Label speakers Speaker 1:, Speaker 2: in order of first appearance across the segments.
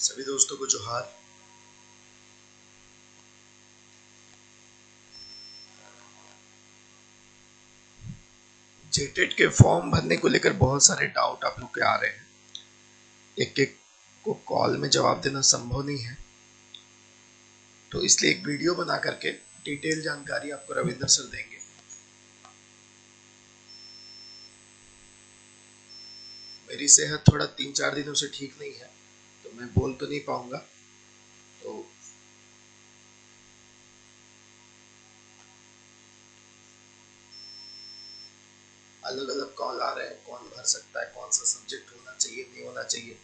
Speaker 1: सभी दोस्तों को जोहार। जेटेट के फॉर्म भरने को लेकर बहुत सारे डाउट आप लोग के आ रहे हैं। एक एक को कॉल में जवाब देना संभव नहीं है, तो इसलिए एक वीडियो बना करके डिटेल जानकारी आपको रविंद्र सर देंगे। मेरी सेहत थोड़ा 3-4 दिनों से ठीक नहीं है, तो मैं बोल तो नहीं पाऊंगा। तो अलग अलग कॉल आ रहे हैं, कौन भर सकता है, कौन सा सब्जेक्ट होना चाहिए, नहीं होना चाहिए,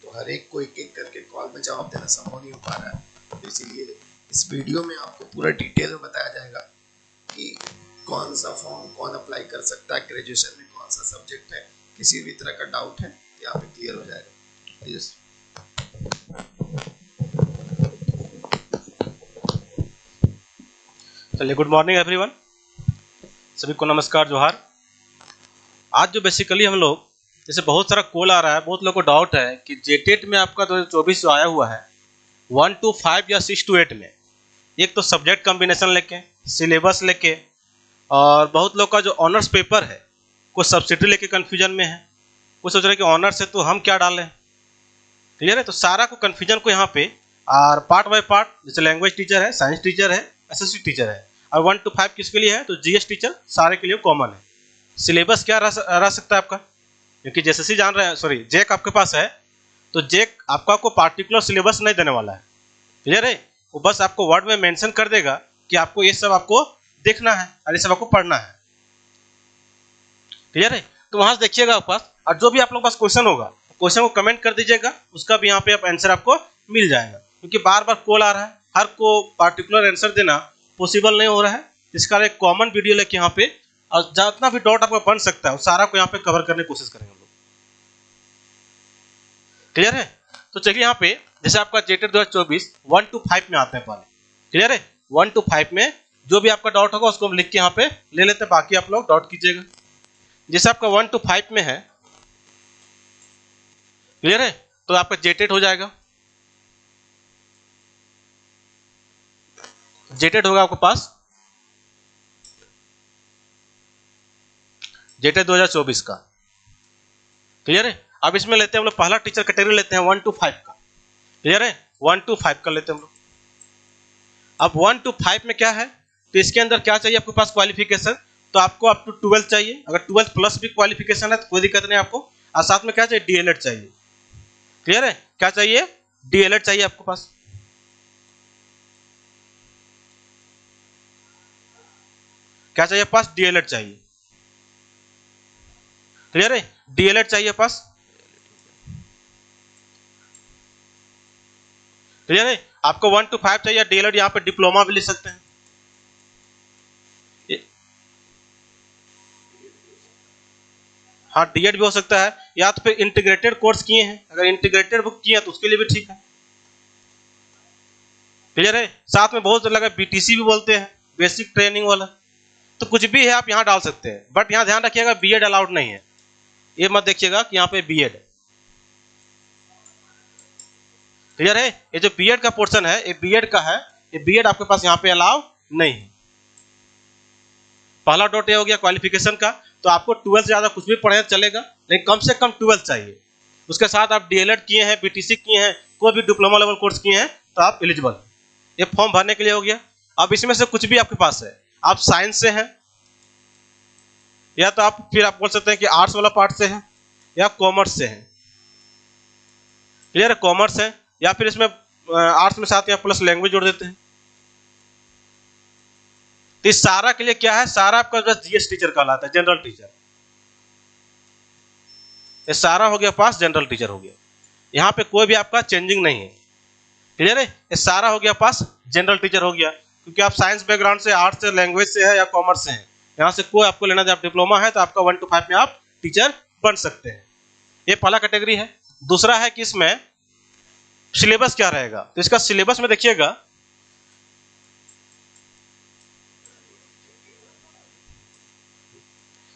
Speaker 1: तो हर एक को एक एक करके कॉल में जवाब देना संभव नहीं हो पा रहा है। तो इसीलिए इस वीडियो में आपको पूरा डिटेल में बताया जाएगा कि कौन सा फॉर्म कौन अप्लाई कर सकता है, ग्रेजुएशन में कौन सा सब्जेक्ट है, किसी भी तरह का डाउट है यहाँ पे क्लियर हो जाएगा। यस।
Speaker 2: चलिए, गुड मॉर्निंग एवरीवन, सभी को नमस्कार, जोहार। आज जो बेसिकली हम लोग, जैसे बहुत सारा कॉल आ रहा है, बहुत लोगों को डाउट है कि जेटेट में आपका 2024 जो आया हुआ है 1 to 5 या 6 to 8 में, एक तो सब्जेक्ट कॉम्बिनेशन लेके, सिलेबस लेके, और बहुत लोग का जो ऑनर्स पेपर है कुछ सब्सिडी लेके कन्फ्यूजन में है। कुछ सोच रहे हैं कि ऑनर्स है तो हम क्या डालें। क्लियर है? तो सारा को कन्फ्यूजन को यहाँ पे और पार्ट बाय पार्ट, जैसे लैंग्वेज टीचर है, साइंस टीचर है, एसएससी टीचर है, और 1 to 5 किसके लिए है तो जीएस टीचर, सारे के लिए कॉमन है। सिलेबस क्या रह सकता है आपका, क्योंकि जैसे जान रहे हैं, सॉरी जेक आपके पास है, तो जेक आपका को पार्टिकुलर सिलेबस नहीं देने वाला है। क्लियर है? वो बस आपको वर्ड में मेंशन कर देगा कि आपको ये सब आपको देखना है और ये सब आपको पढ़ना है। क्लियर है? तो वहां से देखिएगा आपके पास, और जो भी आप लोग पास क्वेश्चन होगा, क्वेश्चन को कमेंट कर दीजिएगा, उसका भी यहाँ पे आप आंसर आपको मिल जाएगा। क्योंकि बार बार कॉल आ रहा है, हर को पार्टिकुलर आंसर देना पॉसिबल नहीं हो रहा है। इसका एक कॉमन वीडियो लेके यहाँ पे, और जितना भी डाउट आपका बन सकता है वो सारा को यहाँ पे कवर करने की कोशिश करेंगे हम लोग। क्लियर है? तो चलिए यहाँ पे, जैसे आपका जेटेट 2024 1 to 5 में आते हैं पहले। क्लियर है? 1 to 5 में जो भी आपका डाउट होगा उसको हम लिख के यहाँ पे ले लेते हैं, बाकी आप लोग डाउट कीजिएगा। जैसे आपका 1 to 5 में है, क्लियर है, तो आपका जेटेट हो जाएगा। जेटेट होगा आपके पास, जेटेट 2024 का। क्लियर है? अब इसमें लेते हैं हम लोग पहला टीचर कैटेगरी लेते हैं 1 to 5 का। क्लियर है? 1 to 5 का लेते हैं हम लोग। अब 1 to 5 में क्या है, तो इसके अंदर क्या चाहिए आपके पास क्वालिफिकेशन, तो आपको अप टू 12 चाहिए। अगर 12 प्लस भी क्वालिफिकेशन है तो कोई दिक्कत नहीं आपको, और साथ में क्या चाहिए, डीएलएड चाहिए। क्लियर है? क्या चाहिए, डीएलएड चाहिए आपके पास। क्या चाहिए पास, डीएलएड चाहिए। क्लियर है? डीएलएड चाहिए पास। क्लियर है? आपको 1 to 5 चाहिए डीएलएड, यहाँ पे डिप्लोमा भी ले सकते हैं। हाँ, डीएड भी हो सकता है, या तो फिर इंटीग्रेटेड कोर्स किए हैं, अगर इंटीग्रेटेड बुक किए हैं तो उसके लिए भी ठीक है। क्लियर है? साथ में बहुत लगा बीटीसी भी बोलते हैं, बेसिक ट्रेनिंग वाला, तो कुछ भी है आप यहाँ डाल सकते हैं। बट यहाँ ध्यान रखिएगा बीएड अलाउड नहीं है, ये मत देखिएगा कि यहाँ पे बीएड है। क्लियर है? ये जो बीएड का पोर्शन है ये बीएड का है, ये बीएड आपके पास यहाँ पे अलाउ नहीं है। पहला डॉट ये हो गया क्वालिफिकेशन का, तो आपको 12 से ज्यादा कुछ भी पढ़े चलेगा, लेकिन कम से कम 12 चाहिए। उसके साथ आप डीएलएड किए हैं, बीटीसी किए हैं, कोई भी डिप्लोमा लेवल कोर्स किए हैं तो आप एलिजिबल। ये फॉर्म भरने के लिए हो गया। अब इसमें से कुछ भी आपके पास है, आप साइंस से हैं, या तो आप फिर आप बोल सकते हैं कि आर्ट्स वाला पार्ट से है, या कॉमर्स से है। क्लियर है? कॉमर्स है, या फिर इसमें आर्ट्स में साथ या प्लस लैंग्वेज जोड़ देते हैं। तो इस सारा के लिए क्या है, सारा आपका जो जीएस टीचर कहलाता है, जनरल टीचर। ये सारा हो गया पास, जनरल टीचर हो गया। यहाँ पे कोई भी आपका चेंजिंग नहीं है। क्लियर है? ये सारा हो गया पास, जनरल टीचर हो गया। क्योंकि आप साइंस बैकग्राउंड से, आर्ट्स से, लैंग्वेज से है या कॉमर्स से है, यहाँ से कोई आपको लेना, जब डिप्लोमा है तो आपका 1 to 5 में आप टीचर बन सकते हैं। ये पहला कैटेगरी है। दूसरा है कि इसमें सिलेबस क्या रहेगा, तो इसका सिलेबस में देखिएगा,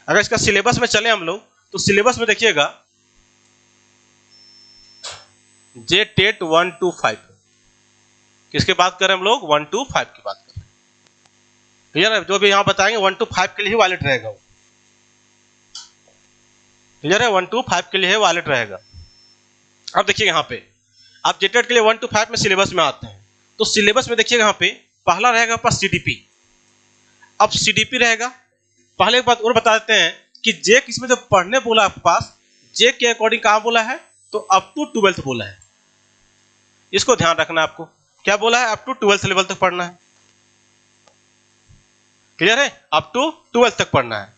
Speaker 2: अगर इसका सिलेबस में चले हम लोग, तो सिलेबस में देखिएगा JTET 1 to 5। किसके बात कर रहे हैं हम लोग? 1 to 5 की बात कर रहे हैं। क्लियर है? जो भी यहाँ बताएंगे 1 to 5 के लिए ही वैलिड रहेगा वो। क्लियर है? 1 to 5 के लिए वैलिड रहेगा। अब देखिए यहाँ पे आप JTET के लिए 1 to 5 में सिलेबस में आते हैं, तो सिलेबस में देखिएगा यहाँ पे पहला रहेगा पास CDP। अब CDP रहेगा। पहले एक बात और बता देते हैं कि जे किसमें जो पढ़ने बोला आपके पास, जे के अकॉर्डिंग कहाँ बोला है? तो अप टू 12th बोला है। इसको ध्यान रखना है आपको। क्या बोला है? अप टू 12th लेवल तक पढ़ना है। क्लियर है? अप टू 12th तक पढ़ना है।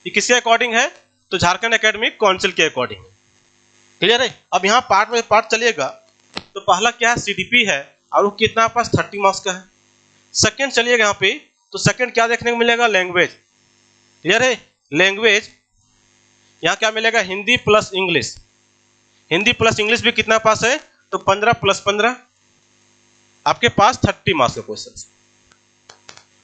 Speaker 2: ये किसके अकॉर्डिंग है? तो झारखंड एकेडमिक काउंसिल के अकॉर्डिंग है। क्लियर है? अब यहाँ पार्ट में पार्ट चलिएगा तो पहला क्या है? CDP है और वो कितना पास 30 मार्क्स का है। सेकंड चलिएगा यहाँ पे तो सेकंड क्या देखने को मिलेगा? लैंग्वेज। क्लियर है? लैंग्वेज यहाँ क्या मिलेगा? Hindi plus English. Hindi plus English भी कितना पास है? तो 15 + 15 आपके पास 30 मार्क्स का क्वेश्चन।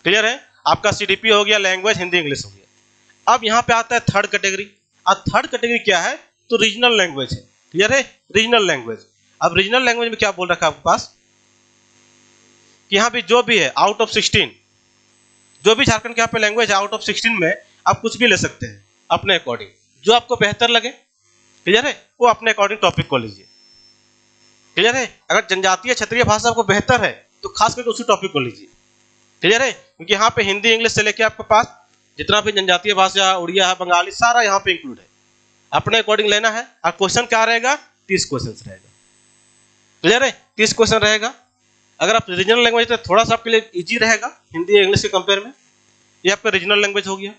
Speaker 2: क्लियर है? आपका CDP हो गया, लैंग्वेज, हिंदी, इंग्लिश हो गया। अब यहाँ पे आता है थर्ड कैटेगरी। अब थर्ड कैटेगरी क्या है? तो रीजनल लैंग्वेज है। क्लियर है? Regional language. अब रीजनल लैंग्वेज में क्या बोल रखा है आपके पास कि यहाँ पे जो भी है आउट ऑफ 16, जो भी झारखंड के यहाँ पे लैंग्वेज है आउट ऑफ 16 में आप कुछ भी ले सकते हैं अपने अकॉर्डिंग, जो आपको बेहतर लगे। क्लियर है? वो अपने अकॉर्डिंग टॉपिक को लीजिए। क्लियर है? अगर जनजातीय क्षेत्रीय भाषा आपको बेहतर है तो खास करके उसी टॉपिक को लीजिए। क्लियर है? क्योंकि यहाँ पे हिंदी इंग्लिश से लेके आपके पास जितना भी जनजातीय भाषा, उड़िया है, बंगाली, सारा यहाँ पे इंक्लूड है। अपने अकॉर्डिंग लेना है। और क्वेश्चन क्या रहेगा? 30 क्वेश्चन रहेगा। क्लियर है? 30 क्वेश्चन रहेगा। अगर आप रीजनल लैंग्वेज तो थोड़ा सा आपके लिए इजी रहेगा हिंदी इंग्लिश के कंपेयर में। ये आपका रीजनल लैंग्वेज हो गया।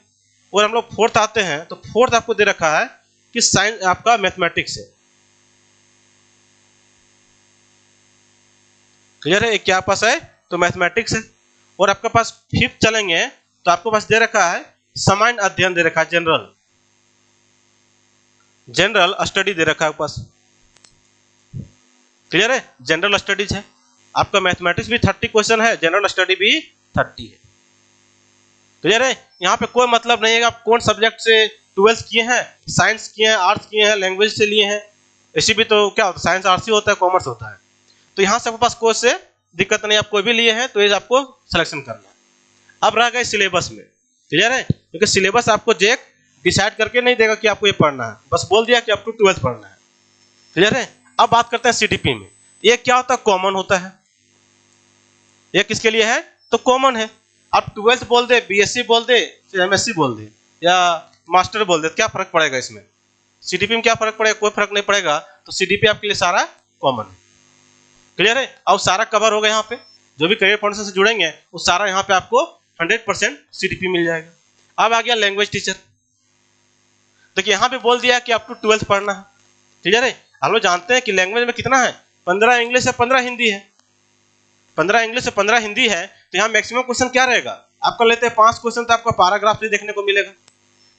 Speaker 2: और हम लोग फोर्थ आते हैं तो फोर्थ आपको दे रखा है कि साइंस आपका मैथमेटिक्स है। क्लियर है? क्या पास है? तो मैथमेटिक्स है। और आपके पास फिफ्थ चलेंगे तो आपको पास दे रखा है सामान्य अध्ययन दे रखा है, जनरल स्टडी दे रखा है आपके पास। क्लियर है? जनरल स्टडीज है। आपका मैथमेटिक्स भी 30 क्वेश्चन है, जनरल स्टडी भी 30 है। क्लियर है? यहाँ पे कोई मतलब नहीं है आप कौन सब्जेक्ट से 12th किए हैं, साइंस किए हैं, आर्ट्स किए हैं, लैंग्वेज से लिए हैं। ऐसी भी तो क्या होता है, साइंस आर्ट्स ही होता है, कॉमर्स होता है। तो यहाँ से आपके पास कोई से दिक्कत नहीं, आप कोई भी लिए हैं तो ये आपको सिलेक्शन करना है। अब रह गए सिलेबस में। क्लियर है? क्योंकि सिलेबस आपको जेक डिसाइड करके नहीं देगा कि आपको ये पढ़ना है, बस बोल दिया कि अप टू 12th पढ़ना है। क्लियर है? अब बात करते हैं CDP में। ये क्या होता है? कॉमन होता है। ये किसके लिए है? तो कॉमन है। आप 12th बोल दे, BSc बोल दे, MSc बोल दे या मास्टर बोल दे, क्या फर्क पड़ेगा इसमें? CDP में क्या फर्क पड़ेगा? कोई फर्क नहीं पड़ेगा। तो CDP आपके लिए सारा कॉमन है। क्लियर है? और सारा कवर होगा। यहाँ पे जो भी करियर फाउंडेशन से जुड़ेंगे वो सारा यहाँ पे आपको 100% CDP मिल जाएगा। अब आ गया लैंग्वेज टीचर। देखिए यहाँ पे बोल दिया कि अप टू 12th पढ़ना है। क्लियर है? हम लोग जानते हैं कि लैंग्वेज में कितना है? 15 इंग्लिश है, 15 हिंदी है। 15 इंग्लिश से 15 हिंदी है। तो यहाँ मैक्सिमम क्वेश्चन क्या रहेगा? आपका लेते हैं 5 क्वेश्चन तो आपका पैराग्राफ से देखने को मिलेगा।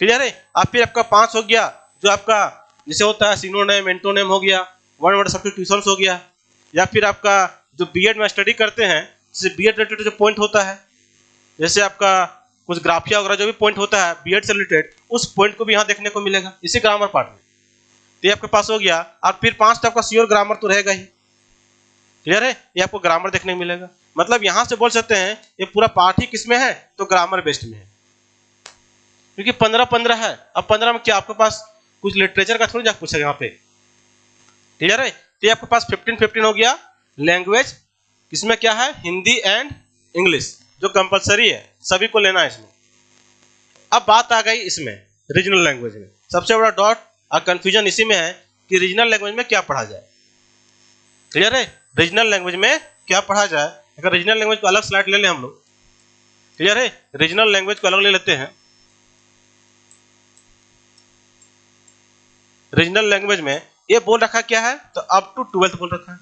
Speaker 2: क्लियर है? आप फिर आपका 5 हो गया जो आपका जैसे होता है सिनोनिम, एंटोनिम हो गया, वन वर्ड सब्स्टिट्यूशंस हो गया, या फिर आपका जो बीएड में स्टडी करते हैं जैसे बीएड रिलेटेड जो पॉइंट होता है, जैसे आपका कुछ ग्राफिया वगैरह जो भी पॉइंट होता है बीएड से रिलेटेड, उस पॉइंट को भी यहाँ देखने को मिलेगा इसी ग्रामर पार्ट में। तो ये आपके पास हो गया। और फिर 5 तो आपका श्योर ग्रामर तो रहेगा ही। क्लियर है? ये आपको ग्रामर देखने को मिलेगा। मतलब यहाँ से बोल सकते हैं ये पूरा पार्ट ही किसमें है? तो ग्रामर बेस्ड में है। क्योंकि 15 है। अब 15 में क्या आपके पास कुछ लिटरेचर का थोड़ी जा पूछेगा यहाँ पे। क्लियर है? तो ये आपके पास 15 हो गया। लैंग्वेज इसमें क्या है? हिंदी एंड इंग्लिश जो कंपलसरी है, सभी को लेना है इसमें। अब बात आ गई इसमें रीजनल लैंग्वेज में। सबसे बड़ा डॉट और कंफ्यूजन इसी में है कि रीजनल लैंग्वेज में क्या पढ़ा जाए। क्लियर है? रीजनल लैंग्वेज में क्या पढ़ा जाए। अगर रीजनल लैंग्वेज को अलग स्लाइड ले लें हम लोग। क्लियर है? रीजनल लैंग्वेज को अलग ले लेते हैं। रीजनल लैंग्वेज में ये बोल रखा क्या है? तो अप टू 12th बोल रखा है।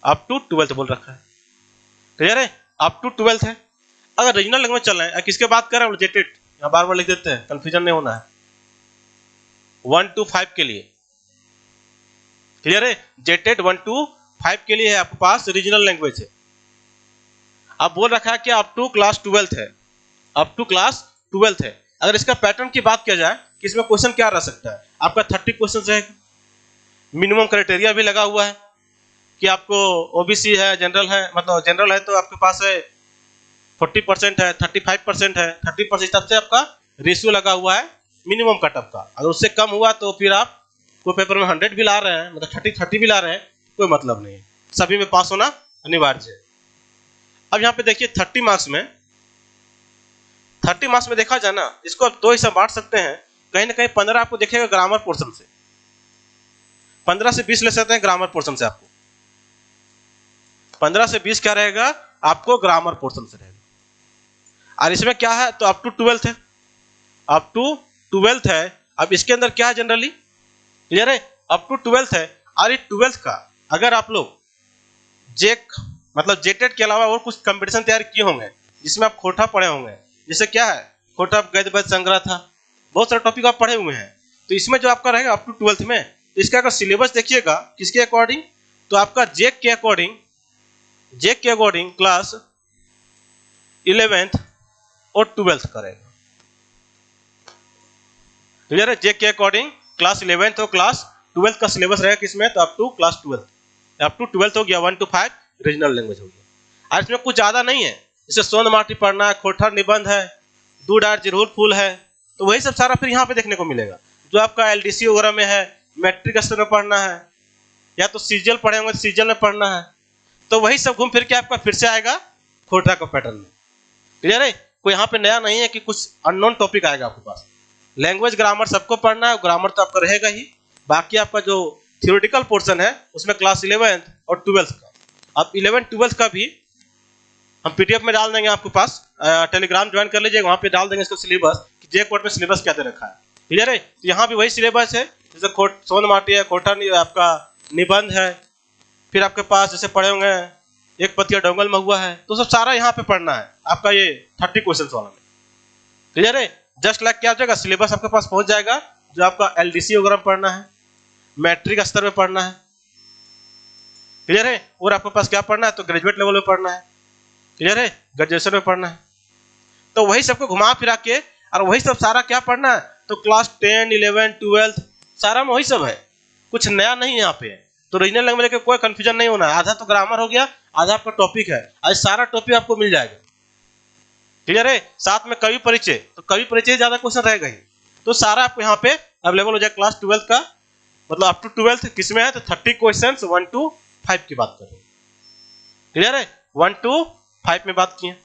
Speaker 2: अप टू 12th बोल रखा है। क्लियर है? अप टू 12th है। अगर रीजनल लैंग्वेज चल रहा है, किसके बात कर रहे हैं? जेटेट। यहाँ बार बार लिख देते हैं, कंफ्यूजन नहीं होना है। 1 to 5 के लिए। क्लियर है? जेटेट 1 to 5 के लिए है आपके पास रीजनल लैंग्वेज है। अब बोल रखा है कि अप टू क्लास 12th है। अप टू क्लास 12th है। अगर इसका पैटर्न की बात किया जाए कि इसमें क्वेश्चन क्या रह सकता है? आपका 30 क्वेश्चन रहेगा। मिनिमम क्राइटेरिया भी लगा हुआ है कि आपको ओबीसी है, जनरल है, मतलब जनरल है तो आपके पास है 40% है, 35% है, 30% तक से आपका रेशियो लगा हुआ है मिनिमम कटअप का। अगर उससे कम हुआ तो फिर आप कोई पेपर में 100 भी ला रहे हैं, मतलब 30 भी ला रहे हैं, कोई मतलब नहीं है, सभी में पास होना अनिवार्य है। अब यहाँ पे देखिए 30 मार्क्स में देखा जाए ना, इसको आप दो हिस्सा बांट सकते हैं। कहीं ना कहीं 15 आपको देखेगा ग्रामर पोर्शन से, 15 से 20 ले सकते हैं ग्रामर पोर्शन से। आपको 15 से 20 क्या रहेगा, आपको ग्रामर पोर्शन से रहेगा। और इसमें क्या है, तो अप टू 12th है, अप टू 12th है। अब इसके अंदर क्या है, जनरली क्लियर है, अप टू 12th है। और ये 12th का अगर आप लोग जेक मतलब जेटेट के अलावा और कुछ कंपटीशन तैयार किए होंगे जिसमें आप खोटा पढ़े होंगे, जैसे क्या है खोटा गद्य पद्य संग्रह था, बहुत सारे टॉपिक आप पढ़े हुए हैं, तो इसमें जो आपका रहेगा अप टू 12th में, तो इसका अगर सिलेबस देखिएगा किसके अकॉर्डिंग, तो आपका जेक के अकॉर्डिंग क्लास 11th और 12th करेगा। क्लियर है, जेक के अकॉर्डिंग क्लास 11th और क्लास 12th का सिलेबस रहेगा किसमें, तो up to class 12th, up to 12th हो गया, 1 to 5 रीजनल लैंग्वेज हो गया। और इसमें कुछ ज्यादा नहीं है, जैसे सोन माटी पढ़ना है, खोटा निबंध है, दूडार जिरहुल फूल है, तो वही सब सारा फिर यहाँ पे देखने को मिलेगा। जो आपका एलडीसी वगैरह में है, मैट्रिक स्तर में पढ़ना है, या तो सीजल पढ़े होंगे तो सीजल में पढ़ना है, तो वही सब घूम फिर के आपका फिर से आएगा खोटा का पैटर्न में। क्लियर है, कोई यहाँ पे नया नहीं है कि कुछ अननोन टॉपिक आएगा आपके पास। लैंग्वेज ग्रामर सबको पढ़ना है, ग्रामर तो आपका रहेगा ही, बाकी आपका जो थियोरेटिकल पोर्शन है उसमें क्लास 11th और 12th का। अब 11th 12th का भी हम पीडीएफ में डाल देंगे आपके पास, टेलीग्राम ज्वाइन कर लीजिएगा, वहाँ पे डाल देंगे इसको सिलेबस कि जे कोड में सिलेबस क्या दे रखा है। क्लियर है, तो यहाँ भी वही सिलेबस है, जैसे सोन माटी है, खोटा आपका निबंध है, फिर आपके पास जैसे पढ़े होंगे एक पतिया डोंगल में हुआ है, तो सब सारा यहाँ पे पढ़ना है आपका ये 30 क्वेश्चन वाला में। क्लियर है, जस्ट लाइक क्या हो जाएगा, सिलेबस आपके पास पहुंच जाएगा, जो आपका एलडीसी वगैरह में पढ़ना है, मैट्रिक स्तर में पढ़ना है। क्लियर है, और आपके पास क्या पढ़ना है, तो ग्रेजुएट लेवल में पढ़ना है। क्लियर है, ग्रेजुएशन में पढ़ना है, तो वही सबको घुमा फिरा के और वही सब सारा क्या पढ़ना है, तो क्लास 10 11 12 सारा में वही सब है, कुछ नया नहीं यहाँ पे है। तो रीजनल लैंग्वेज के कोई कंफ्यूजन नहीं होना है, आधा तो ग्रामर हो गया, आधा आपका टॉपिक है, आज सारा टॉपिक आपको मिल जाएगा। क्लियर है, साथ में कवि परिचय, तो कवि परिचय ज्यादा क्वेश्चन रहेगा ही, तो सारा आपको यहाँ पे अवेलेबल हो जाएगा। क्लास 12 का मतलब अप टू 12th किसमें है, तो 30 क्वेश्चन 1 to 5 की बात कर रहे हैं। क्लियर है, 1 to 5 में बात किए।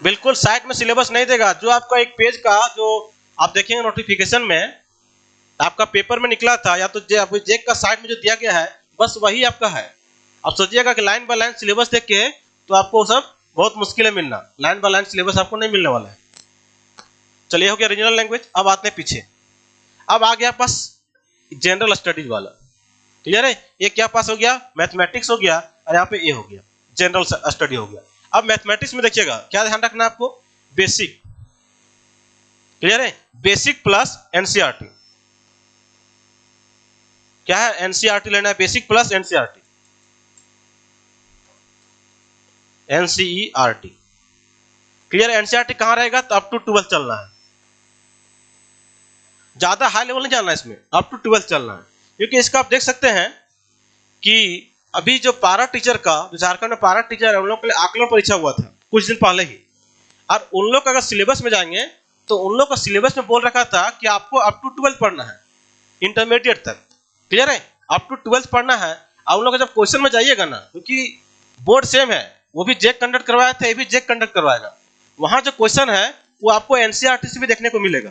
Speaker 2: बिल्कुल साइट में सिलेबस नहीं देगा, जो आपका एक पेज का जो आप देखेंगे नोटिफिकेशन में आपका पेपर में निकला था, या तो जेक का साइट में जो दिया गया है बस वही आपका है। अब सोचिएगा कि लाइन बाय लाइन सिलेबस देख के तो आपको सब बहुत मुश्किल है मिलना, लाइन बाय लाइन सिलेबस आपको नहीं मिलने वाला है। चलिए हो गया रीजनल लैंग्वेज। अब आते हैं पीछे, अब आ गया पास जनरल स्टडीज वाला। क्लियर है, ये क्या पास हो गया, मैथमेटिक्स हो गया, और यहाँ पे ये हो गया जनरल स्टडी हो गया। अब मैथमेटिक्स में देखिएगा क्या ध्यान रखना है आपको, बेसिक। क्लियर है, बेसिक प्लस एनसीईआरटी। क्या है, एनसीईआरटी लेना है, basic plus NCERT, NCERT. Clear है, एनसीईआरटी कहां रहेगा, तो अप टू 12th चलना है, ज्यादा हाई लेवल नहीं जाना है इसमें, अप टू 12th चलना है। क्योंकि इसका आप देख सकते हैं कि अभी जो पारा टीचर का, जो झारखंड में पारा टीचर है, उन लोग के लिए आकलन परीक्षा हुआ था कुछ दिन पहले ही, और उन लोग अगर सिलेबस में जाएंगे तो उन लोग का सिलेबस में बोल रखा था कि आपको अप टू 12th पढ़ना है, इंटरमीडिएट तक। क्लियर है, अप टू 12th पढ़ना है। और उन लोग जब क्वेश्चन में जाइएगा ना, क्योंकि बोर्ड सेम है, वो भी जेक कंडक्ट करवाया था, ये भी जेक कंडक्ट करवाएगा, वहां जो क्वेश्चन है वो आपको एनसीईआरटी से भी देखने को मिलेगा।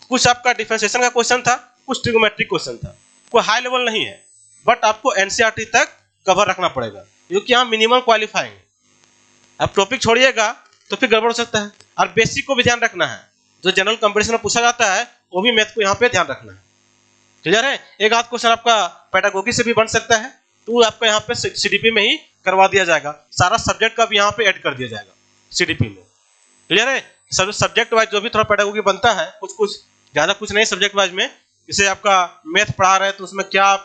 Speaker 2: कुछ आपका डिफरेंशिएशन का क्वेश्चन था, कुछ ट्रिगोमेट्रिक क्वेश्चन था, कोई हाई लेवल नहीं है, बट आपको एनसीईआरटी तक कवर रखना पड़ेगा, क्योंकि यहाँ मिनिमम क्वालिफाइंग है। अब टॉपिक छोड़िएगा तो फिर गड़बड़ हो सकता है। और बेसिक को भी ध्यान रखना है, जो जनरल कंपटीशन में पूछा जाता है वो भी मैथ को यहाँ पे ध्यान रखना है। क्लियर है, एक आध क्वेश्चन आपका पेडागोगी से भी बन सकता है, तो आपका यहाँ पे सीडीपी में ही करवा दिया जाएगा, सारा सब्जेक्ट का भी यहाँ पे ऐड कर दिया जाएगा सीडीपी में। क्लियर है, सब सब्जेक्ट वाइज जो भी थोड़ा पेडागोगी बनता है, कुछ ज्यादा कुछ नहीं सब्जेक्ट वाइज में, जैसे आपका मैथ पढ़ा रहे हैं तो उसमें क्या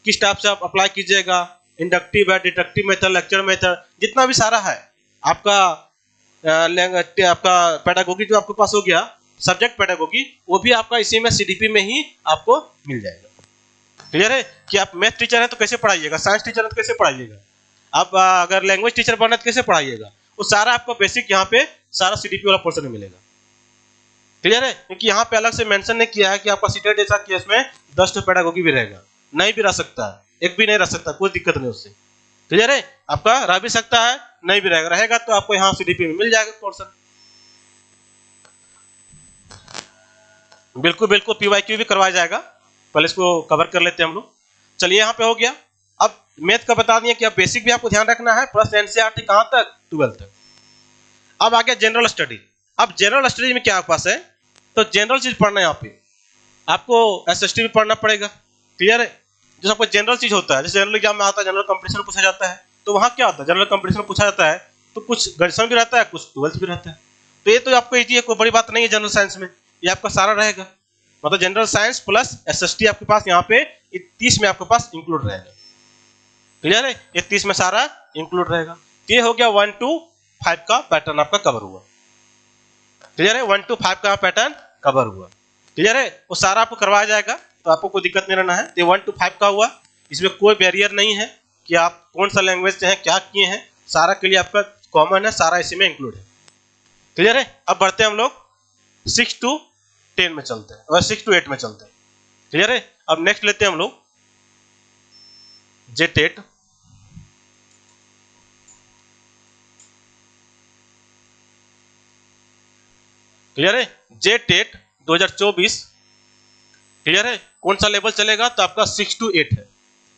Speaker 2: किस टाइप से आप अप्लाई कीजिएगा, इंडक्टिव है, डिडक्टिव मेथड, लेक्चर मेथड, जितना भी सारा है आपका आपका पेडागोगी जो आपके पास हो गया, सब्जेक्ट पेडागोगी वो भी आपका इसी में सीडीपी में ही आपको मिल जाएगा। क्लियर है कि आप मैथ टीचर है तो कैसे पढ़ाइएगा, साइंस टीचर है तो कैसे पढ़ाइएगा, आप अगर लैंग्वेज टीचर बनना है तो कैसे पढ़ाइएगा, वो सारा आपको बेसिक यहाँ पे सारा सीडीपी वाला पोर्शन में मिलेगा। क्लियर है, क्योंकि यहाँ पे अलग से मेंशन नहीं किया है कि आपका सीटेट जैसा केस में 10 पेडागोगी भी रहेगा, नहीं भी रह सकता है, एक भी नहीं रह सकता, कोई दिक्कत नहीं उससे। क्लियर है, आपका रह भी सकता है, नहीं भी रहेगा तो आपको यहाँ सीडीपी में मिल जाएगा पोर्शन। बिल्कुल बिल्कुल पीवाईक्यू भी करवाया जाएगा, पहले इसको कवर कर लेते हैं हम लोग। चलिए यहाँ पे हो गया। अब मैथ का बता दिया कि अब बेसिक भी आपको ध्यान रखना है, प्लस एनसीईआरटी कहाँ तक, 12 तक। अब आ गया जनरल स्टडी। अब जनरल स्टडी में क्या आपके पास है, तो जनरल चीज पढ़ना है, यहाँ पे आपको एसएसटी भी पढ़ना पड़ेगा। क्लियर है, जो आपको जनरल चीज होता है, जैसे जनरल एग्जाम में आता है जनरल कंपटीशन पूछा जाता है, तो वहाँ क्या होता है जनरल कंपटीशन पूछा जाता है तो कुछ ग्रेजुएशन भी रहता है, कुछ 12th भी रहता है। तो ये तो आपको इजी है, कोई बड़ी बात नहीं है जनरल साइंस में, ये आपका सारा रहेगा। मतलब जनरल साइंस प्लस एसएसटी आपके पास यहाँ पे 30 में आपके पास इंक्लूड रहेगा। क्लियर है, ये 30 में सारा इंक्लूड रहेगा। ये हो गया 1 to 5 का पैटर्न आपका कवर हुआ। क्लियर है, 1 to 5 का पैटर्न कवर हुआ। क्लियर है, वो सारा आपको करवाया जाएगा, तो आपको कोई दिक्कत नहीं रहना है। तो 1 to 5 का हुआ, इसमें कोई बैरियर नहीं है कि आप कौन सा लैंग्वेज से हैं, क्या किए हैं, सारा के लिए आपका कॉमन है, सारा इसी में इंक्लूड है। क्लियर है, अब बढ़ते हैं हम लोग 6 to 10 में चलते हैं, और 6 to 8 में चलते हैं। क्लियर है, अब नेक्स्ट लेते हैं हम लोग जेटेट। क्लियर है, जेटेट 2024। क्लियर है, कौन सा लेवल चलेगा, तो आपका 6 to 8 है।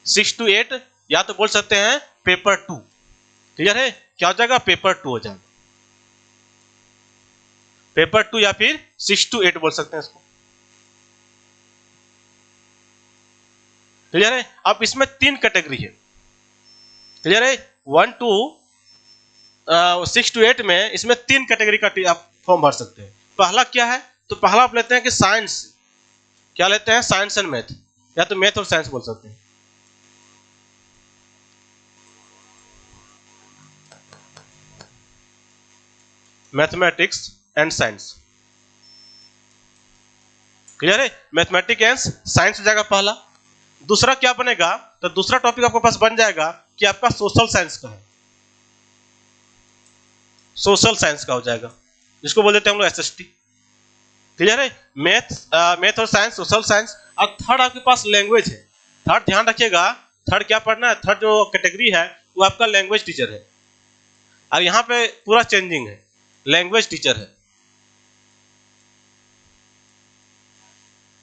Speaker 2: 6 to 8 या तो बोल सकते हैं पेपर 2। क्लियर है, क्या हो जाएगा, पेपर 2 हो जाएगा, पेपर 2 या फिर 6 to 8 बोल सकते हैं इसको। क्लियर है, अब इसमें 3 कैटेगरी है। क्लियर है, 1 to 6 to 8 में इसमें 3 कैटेगरी का आप फॉर्म भर सकते हैं। पहला क्या है, तो पहला आप लेते हैं कि साइंस, क्या लेते हैं, साइंस एंड मैथ, या तो मैथ और साइंस बोल सकते हैं। Mathematics and science. क्लियर है, मैथमेटिक्स एंड साइंस हो जाएगा पहला। दूसरा क्या बनेगा, तो दूसरा टॉपिक आपके पास बन जाएगा कि आपका सोशल साइंस का है, सोशल साइंस का हो जाएगा, जिसको बोल देते हैं हम लोग एसएसटी। क्लियर है, मैथ और साइंस, सोशल साइंस। और थर्ड आपके पास लैंग्वेज है। थर्ड ध्यान रखिएगा, थर्ड क्या पढ़ना है, थर्ड जो कैटेगरी है वो आपका लैंग्वेज टीचर है। और यहाँ पे पूरा चेंजिंग है, लैंग्वेज टीचर है।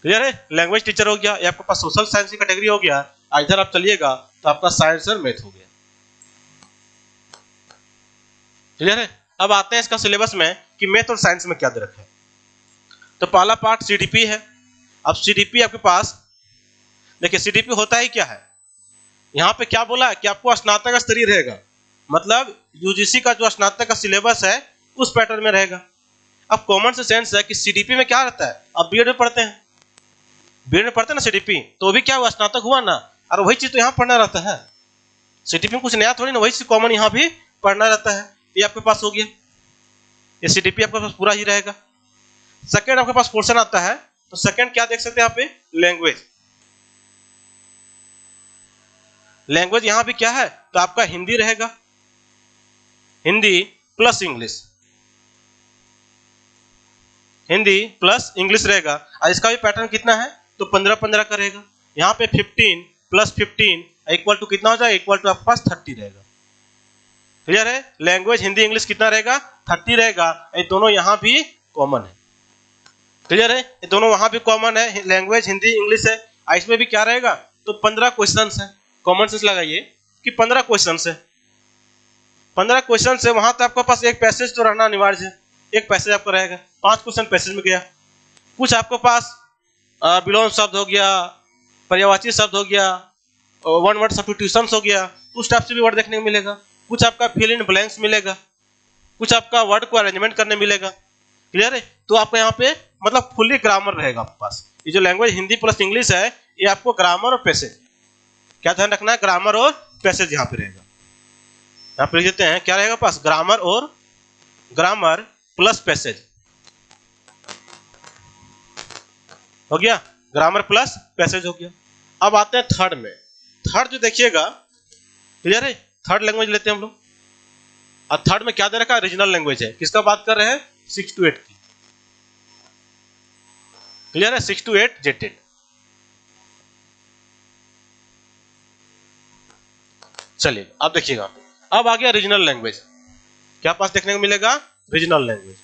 Speaker 2: क्लियर है, लैंग्वेज टीचर हो गया, ये आपके पास सोशल साइंस की कैटेगरी हो गया। इधर आप चलिएगा तो आपका साइंस और मैथ हो गया। क्लियर है, अब आते हैं इसका सिलेबस में कि मैथ और साइंस में क्या दे रखा है। तो पहला पार्ट सीडीपी है। अब सीडीपी आपके पास देखिए, सीडीपी होता ही क्या है, यहाँ पे क्या बोला है कि आपको स्नातक स्तरीय रहेगा, मतलब यूजीसी का जो स्नातक का सिलेबस है उस पैटर्न में रहेगा। अब कॉमन से सेंस है कि सीडीपी में क्या रहता है, अब बीएड में पढ़ते हैं, बीएड में पढ़ते हैं ना सीडीपी, तो भी क्या हुआ, स्नातक हुआ ना, और वही चीज तो यहाँ पढ़ना रहता है। सीडीपी में कुछ नया थोड़ी ना, वही चीज कॉमन यहाँ भी पढ़ना रहता है। ये आपके पास हो गया, ये सीडीपी आपके पास पूरा ही रहेगा। सेकंड आपके पास पोर्शन आता है, तो सेकंड क्या देख सकते हैं यहाँ पे, लैंग्वेज। लैंग्वेज यहाँ भी क्या है, तो आपका हिंदी रहेगा, Hindi plus English, Hindi plus English रहेगा। और इसका भी पैटर्न कितना है, तो 15-15 का रहेगा। यहाँ पे 15 + 15 इक्वल टू कितना हो जाएगा, इक्वल टू आपके पास 30 रहेगा। क्लियर है, लैंग्वेज हिंदी इंग्लिश कितना रहेगा, 30 रहेगा। ये दोनों यहाँ भी कॉमन है। क्लियर है, ये दोनों वहां भी कॉमन है, लैंग्वेज हिंदी इंग्लिश है। इसमें भी क्या रहेगा, तो 15 क्वेश्चंस है। कॉमन सेंस लगाइए कि 15 क्वेश्चंस है, 15 क्वेश्चन है। वहां तो आपके पास एक पैसेज तो रहना अनिवार्य है, एक पैसेज आपका रहेगा, 5 क्वेश्चन पैसेज में गया। कुछ आपके पास विलोम शब्द हो गया, पर्यायवाची शब्द हो गया, वन वर्ड सब्स्टिट्यूशन हो गया, उस टाइप से भी वर्ड देखने को मिलेगा। कुछ आपका फिल इन ब्लैंक्स मिलेगा, कुछ आपका वर्ड को अरेंजमेंट करने मिलेगा। क्लियर है, तो आपको यहाँ पे मतलब फुल्ली ग्रामर रहेगा आपके पास। ये जो लैंग्वेज हिंदी प्लस इंग्लिश है, ये आपको ग्रामर और पैसेज, क्या ध्यान रखना है, ग्रामर और पैसेज यहाँ पे रहेगा। यहाँ पे लिख देते हैं क्या रहेगा पास, ग्रामर प्लस पैसेज। हो गया, ग्रामर प्लस पैसेज हो गया। अब आते हैं थर्ड में। थर्ड जो देखिएगा, क्लियर है, थर्ड लैंग्वेज लेते हैं हम लोग। और थर्ड में क्या दे रखा है, रीजनल लैंग्वेज है। किसका बात कर रहे हैं, 6 to 8 की। क्लियर है, 6 to 8 जेटेड। चलिए अब देखिएगा, अब आ गया रीजनल लैंग्वेज। क्या पास देखने को मिलेगा, रीजनल लैंग्वेज।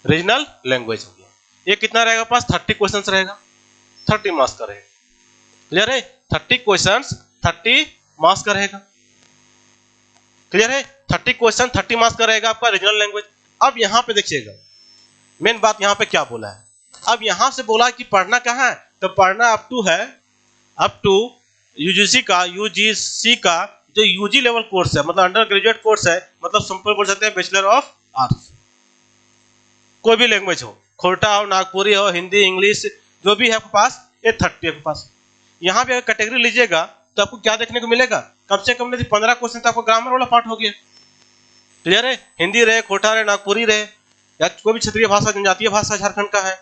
Speaker 2: रीजनल लैंग्वेज हो गया। ये कितना रहेगा पास, 30 क्वेश्चंस रहेगा, 30 मार्क्स का रहेगा। क्लियर है, 30 क्वेश्चंस 30 मार्क्स का रहेगा। क्लियर है, 30 क्वेश्चन 30 मार्क्स का रहेगा आपका रीजनल लैंग्वेज। अब यहाँ पे देखिएगा, मेन बात यहाँ पे क्या बोला है। अब यहाँ से बोला कि पढ़ना कहाँ है, तो पढ़ना अप टू है, अप टू यूजीसी का जो यूजी लेवल कोर्स है, मतलब अंडर ग्रेजुएट कोर्स है, मतलब सिंपल बोल सकते हैं बैचलर ऑफ आर्ट्स। कोई भी लैंग्वेज हो, खोटा हो, नागपुरी हो, हिंदी, इंग्लिश, जो भी है आपके पास, ये 30 आपके पास। यहाँ पे अगर कैटेगरी लीजिएगा तो आपको क्या देखने को मिलेगा, कम से कम 15 क्वेश्चन तो आपको ग्रामर वाला पार्ट हो गया। क्लियर है, हिंदी रहे, खोटा रहे, नागपुरी रहे, या कोई भी क्षेत्रीय भाषा, जनजातीय भाषा झारखंड का है,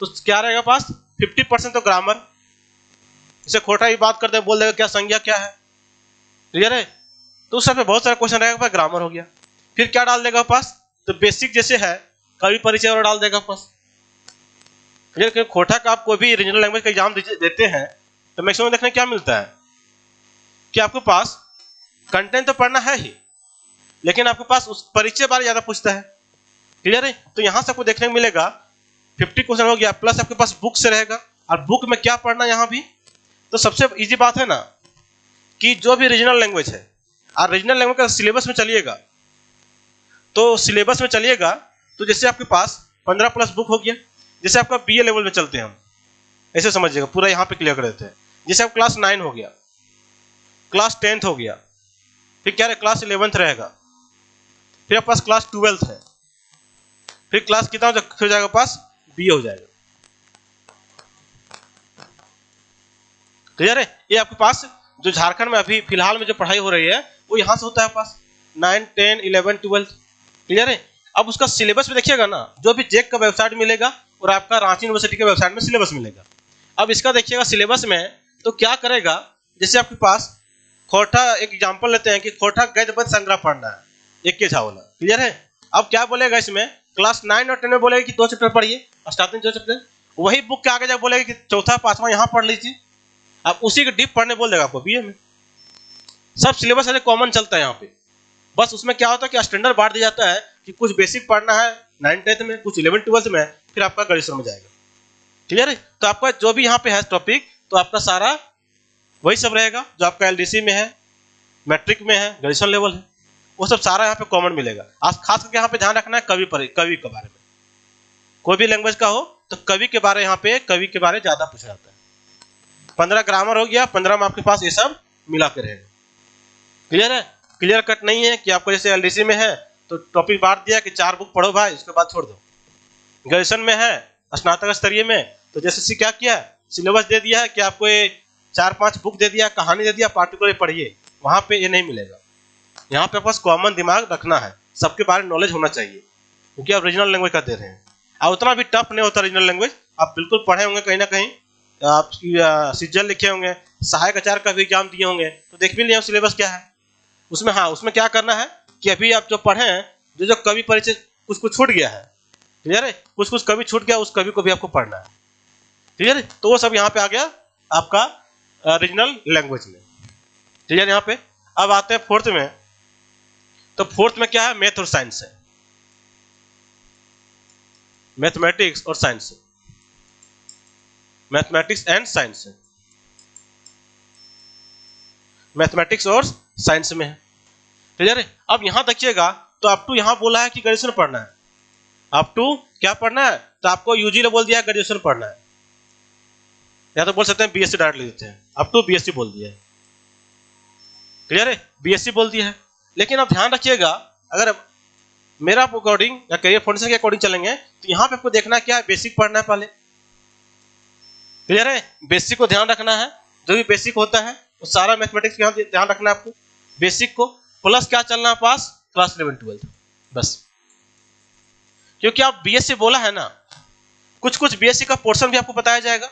Speaker 2: तो क्या रहेगा पास, 50% तो ग्रामर। इसे खोटा ही बात करते हैं, बोल देगा क्या संज्ञा क्या है। क्लियर है, तो उस पे बहुत सारा क्वेश्चन रहेगा, ग्रामर हो गया। फिर क्या डाल देगा पास, तो बेसिक जैसे है कवि परिचय और डाल देगा पास। क्लियर, खोटा का आप कोई भी रीजनल लैंग्वेज का एग्जाम देते हैं तो मैक्सिमम देखने क्या मिलता है कि आपके पास कंटेंट तो पढ़ना है ही, लेकिन आपके पास उस परिचय बारे ज्यादा पूछता है। क्लियर है, तो यहां से आपको देखने को मिलेगा 50 क्वेश्चन हो गया, प्लस आपके पास बुक से रहेगा। और बुक में क्या पढ़ना यहाँ भी, तो सबसे इजी बात है ना कि जो भी रीजनल लैंग्वेज है, और रीजनल लैंग्वेज का सिलेबस में चलिएगा, तो सिलेबस में चलिएगा तो जैसे आपके पास 15 प्लस बुक हो गया। जैसे आपका बीए लेवल में चलते हैं हम, ऐसे समझिएगा, पूरा यहाँ पे क्लियर कर देते हैं। जैसे आप क्लास 9 हो गया, क्लास 10th हो गया, फिर क्या है, क्लास 11th रहेगा, फिर आपके पास क्लास 12th है, फिर क्लास कितना हो जाएगा पास, बीए हो जाएगा। क्लियर है, ये आपके पास जो झारखंड में अभी फिलहाल में जो पढ़ाई हो रही है वो यहाँ से होता है पास 9, 10, 11, 12। क्लियर है, अब उसका सिलेबस में देखिएगा ना, जो भी जेक का वेबसाइट मिलेगा और आपका रांची यूनिवर्सिटी के वेबसाइट में सिलेबस मिलेगा। अब इसका देखिएगा सिलेबस में तो क्या करेगा, जैसे आपके पास खोटा, एक एग्जांपल लेते हैं कि खोटा गद्य संग्रह पढ़ना है, एक के झावला। क्लियर है, अब क्या बोलेगा इसमें, क्लास 9 और 10 में बोलेगा कि 2 चैप्टर पढ़िए, स्टार्टिंग 2 चैप्टर, वही बुक के आगे जाकर बोलेगा कि चौथा 5वां यहाँ पढ़ लीजिए। अब उसी के डीप पढ़ने बोल देगा आपको बीए में। सब सिलेबस ऐसे कॉमन चलता है यहाँ पे, बस उसमें क्या होता है कि स्टैंडर्ड बांट दिया जाता है कि कुछ बेसिक पढ़ना है 9, 10th में, कुछ 11, 12th में, फिर आपका ग्रेजुएशन में जाएगा। क्लियर है, तो आपका जो भी यहाँ पे है टॉपिक, तो आपका सारा वही सब रहेगा जो आपका एलडीसी में है, मैट्रिक में है, ग्रेजुएशन लेवल है, वो सब सारा यहाँ पे कॉमन मिलेगा। आज खास करके यहाँ पे ध्यान रखना है कवि के बारे में। कोई भी लैंग्वेज का हो तो कवि के बारे, यहाँ पे कवि के बारे ज्यादा पूछा जाता है। 15 ग्रामर हो गया, 15 में आपके पास ये सब मिला के रहेगा। क्लियर है, क्लियर कट नहीं है कि आपको जैसे एलडीसी में है तो टॉपिक बांट दिया कि 4 बुक पढ़ो भाई, उसके बाद छोड़ दो। ग्रेजुएशन में है, स्नातक स्तरीय में, तो जैसे क्या किया, सिलेबस दे दिया है कि आपको ये 4-5 बुक दे दिया, कहानी दे दिया, पार्टिकुलर पढ़िए, वहां पे ये नहीं मिलेगा। यहाँ पे पास कॉमन दिमाग रखना है, सबके बारे में नॉलेज होना चाहिए, क्योंकि आप रीजनल लैंग्वेज का दे रहे हैं। और उतना भी टफ नहीं होता रीजनल लैंग्वेज, आप बिल्कुल पढ़े होंगे कहीं ना कहीं, आप सीजल लिखे होंगे, सहायक आचार्य का भी एग्जाम दिए होंगे, तो देख भी लिया सिलेबस क्या है उसमें। हाँ, उसमें क्या करना है कि अभी आप जो पढ़े हैं, जो कवि परिचय कुछ छूट गया है, क्लियर है, कुछ कवि छूट गया, उस कवि को भी आपको पढ़ना है। क्लियर है, तो वो सब यहाँ पे आ गया आपका रीजनल लैंग्वेज में। क्लियर यहाँ पे। अब आते हैं फोर्थ में, तो फोर्थ में क्या है, मैथ और साइंस है, मैथमेटिक्स और साइंस है, मैथमेटिक्स एंड साइंस है, मैथमेटिक्स और साइंस में है। क्लियर है, अब यहां देखिएगा तो अप टू यहां बोला है कि ग्रेजुएशन पढ़ना है, अप टू क्या पढ़ना है, तो आपको यूजी ने बोल दिया है ग्रेजुएशन पढ़ना है, या तो बोल सकते हैं बीएससी डायरेक्ट लिख देते हैं, अप टू बीएससी बोल दिया है। क्लियर है, बीएससी बोल दिया है। लेकिन अब ध्यान रखिएगा, अगर मेरा अकॉर्डिंग या करियर फाउंडेशन के अकॉर्डिंग चलेंगे तो यहाँ पे आपको देखना क्या है, बेसिक पढ़ना है पहले। क्लियर है, बेसिक को ध्यान रखना है, जो भी बेसिक होता है वो सारा मैथमेटिक्स का ध्यान रखना है आपको, बेसिक को, प्लस क्या चलना है पास, क्लास 11, 12 बस। क्योंकि आप बीएससी बोला है ना, कुछ कुछ बीएससी का पोर्शन भी आपको बताया जाएगा।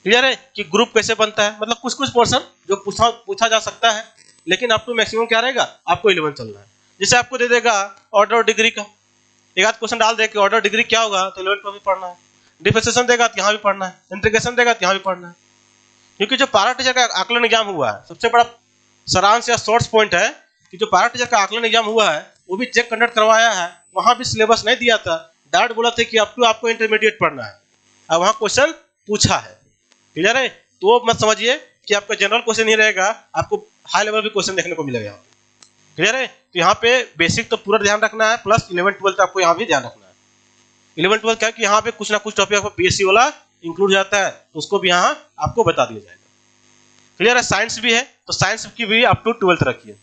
Speaker 2: क्लियर है कि ग्रुप कैसे बनता है, मतलब कुछ कुछ पोर्शन जो पूछा जा सकता है, लेकिन आप टू मैक्सिमम क्या रहेगा, आपको 11 चलना है। जैसे आपको दे देगा ऑर्डर और डिग्री का, एक आध क्वेश्चन डाल दे कि ऑर्डर डिग्री क्या होगा, तो 11 को भी पढ़ना है। डिफरेंशिएशन देगा तो यहाँ भी पढ़ना है, इंटीग्रेशन देगा तो यहाँ भी पढ़ना है। क्योंकि जो पैरा टीचर का आकलन एग्जाम हुआ है, सबसे बड़ा सारांश या शॉर्ट्स पॉइंट है कि जो पैरा टीचर का आकलन एग्जाम हुआ है वो भी चेक कंडक्ट करवाया है, वहां भी सिलेबस नहीं दिया था, डायरेक्ट बोला था कि अप टू आपको इंटरमीडिएट पढ़ना है, अब वहां क्वेश्चन पूछा है। क्लियर है, तो मत समझिए कि आपका जनरल क्वेश्चन ही रहेगा, आपको हाई लेवल भी क्वेश्चन देखने को मिलेगा यहाँ पे। क्लियर है, तो यहाँ पे बेसिक तो पूरा ध्यान रखना है, प्लस 11-12 आपको यहाँ भी ध्यान रखना है। 11-12 क्या है कि यहाँ पे कुछ ना कुछ टॉपिक आपको बीएससी वाला इंक्लूड जाता है, तो उसको भी यहाँ आपको बता दिया जाएगा। क्लियर है, साइंस भी है तो साइंस की भी अप टू 12th रखिए,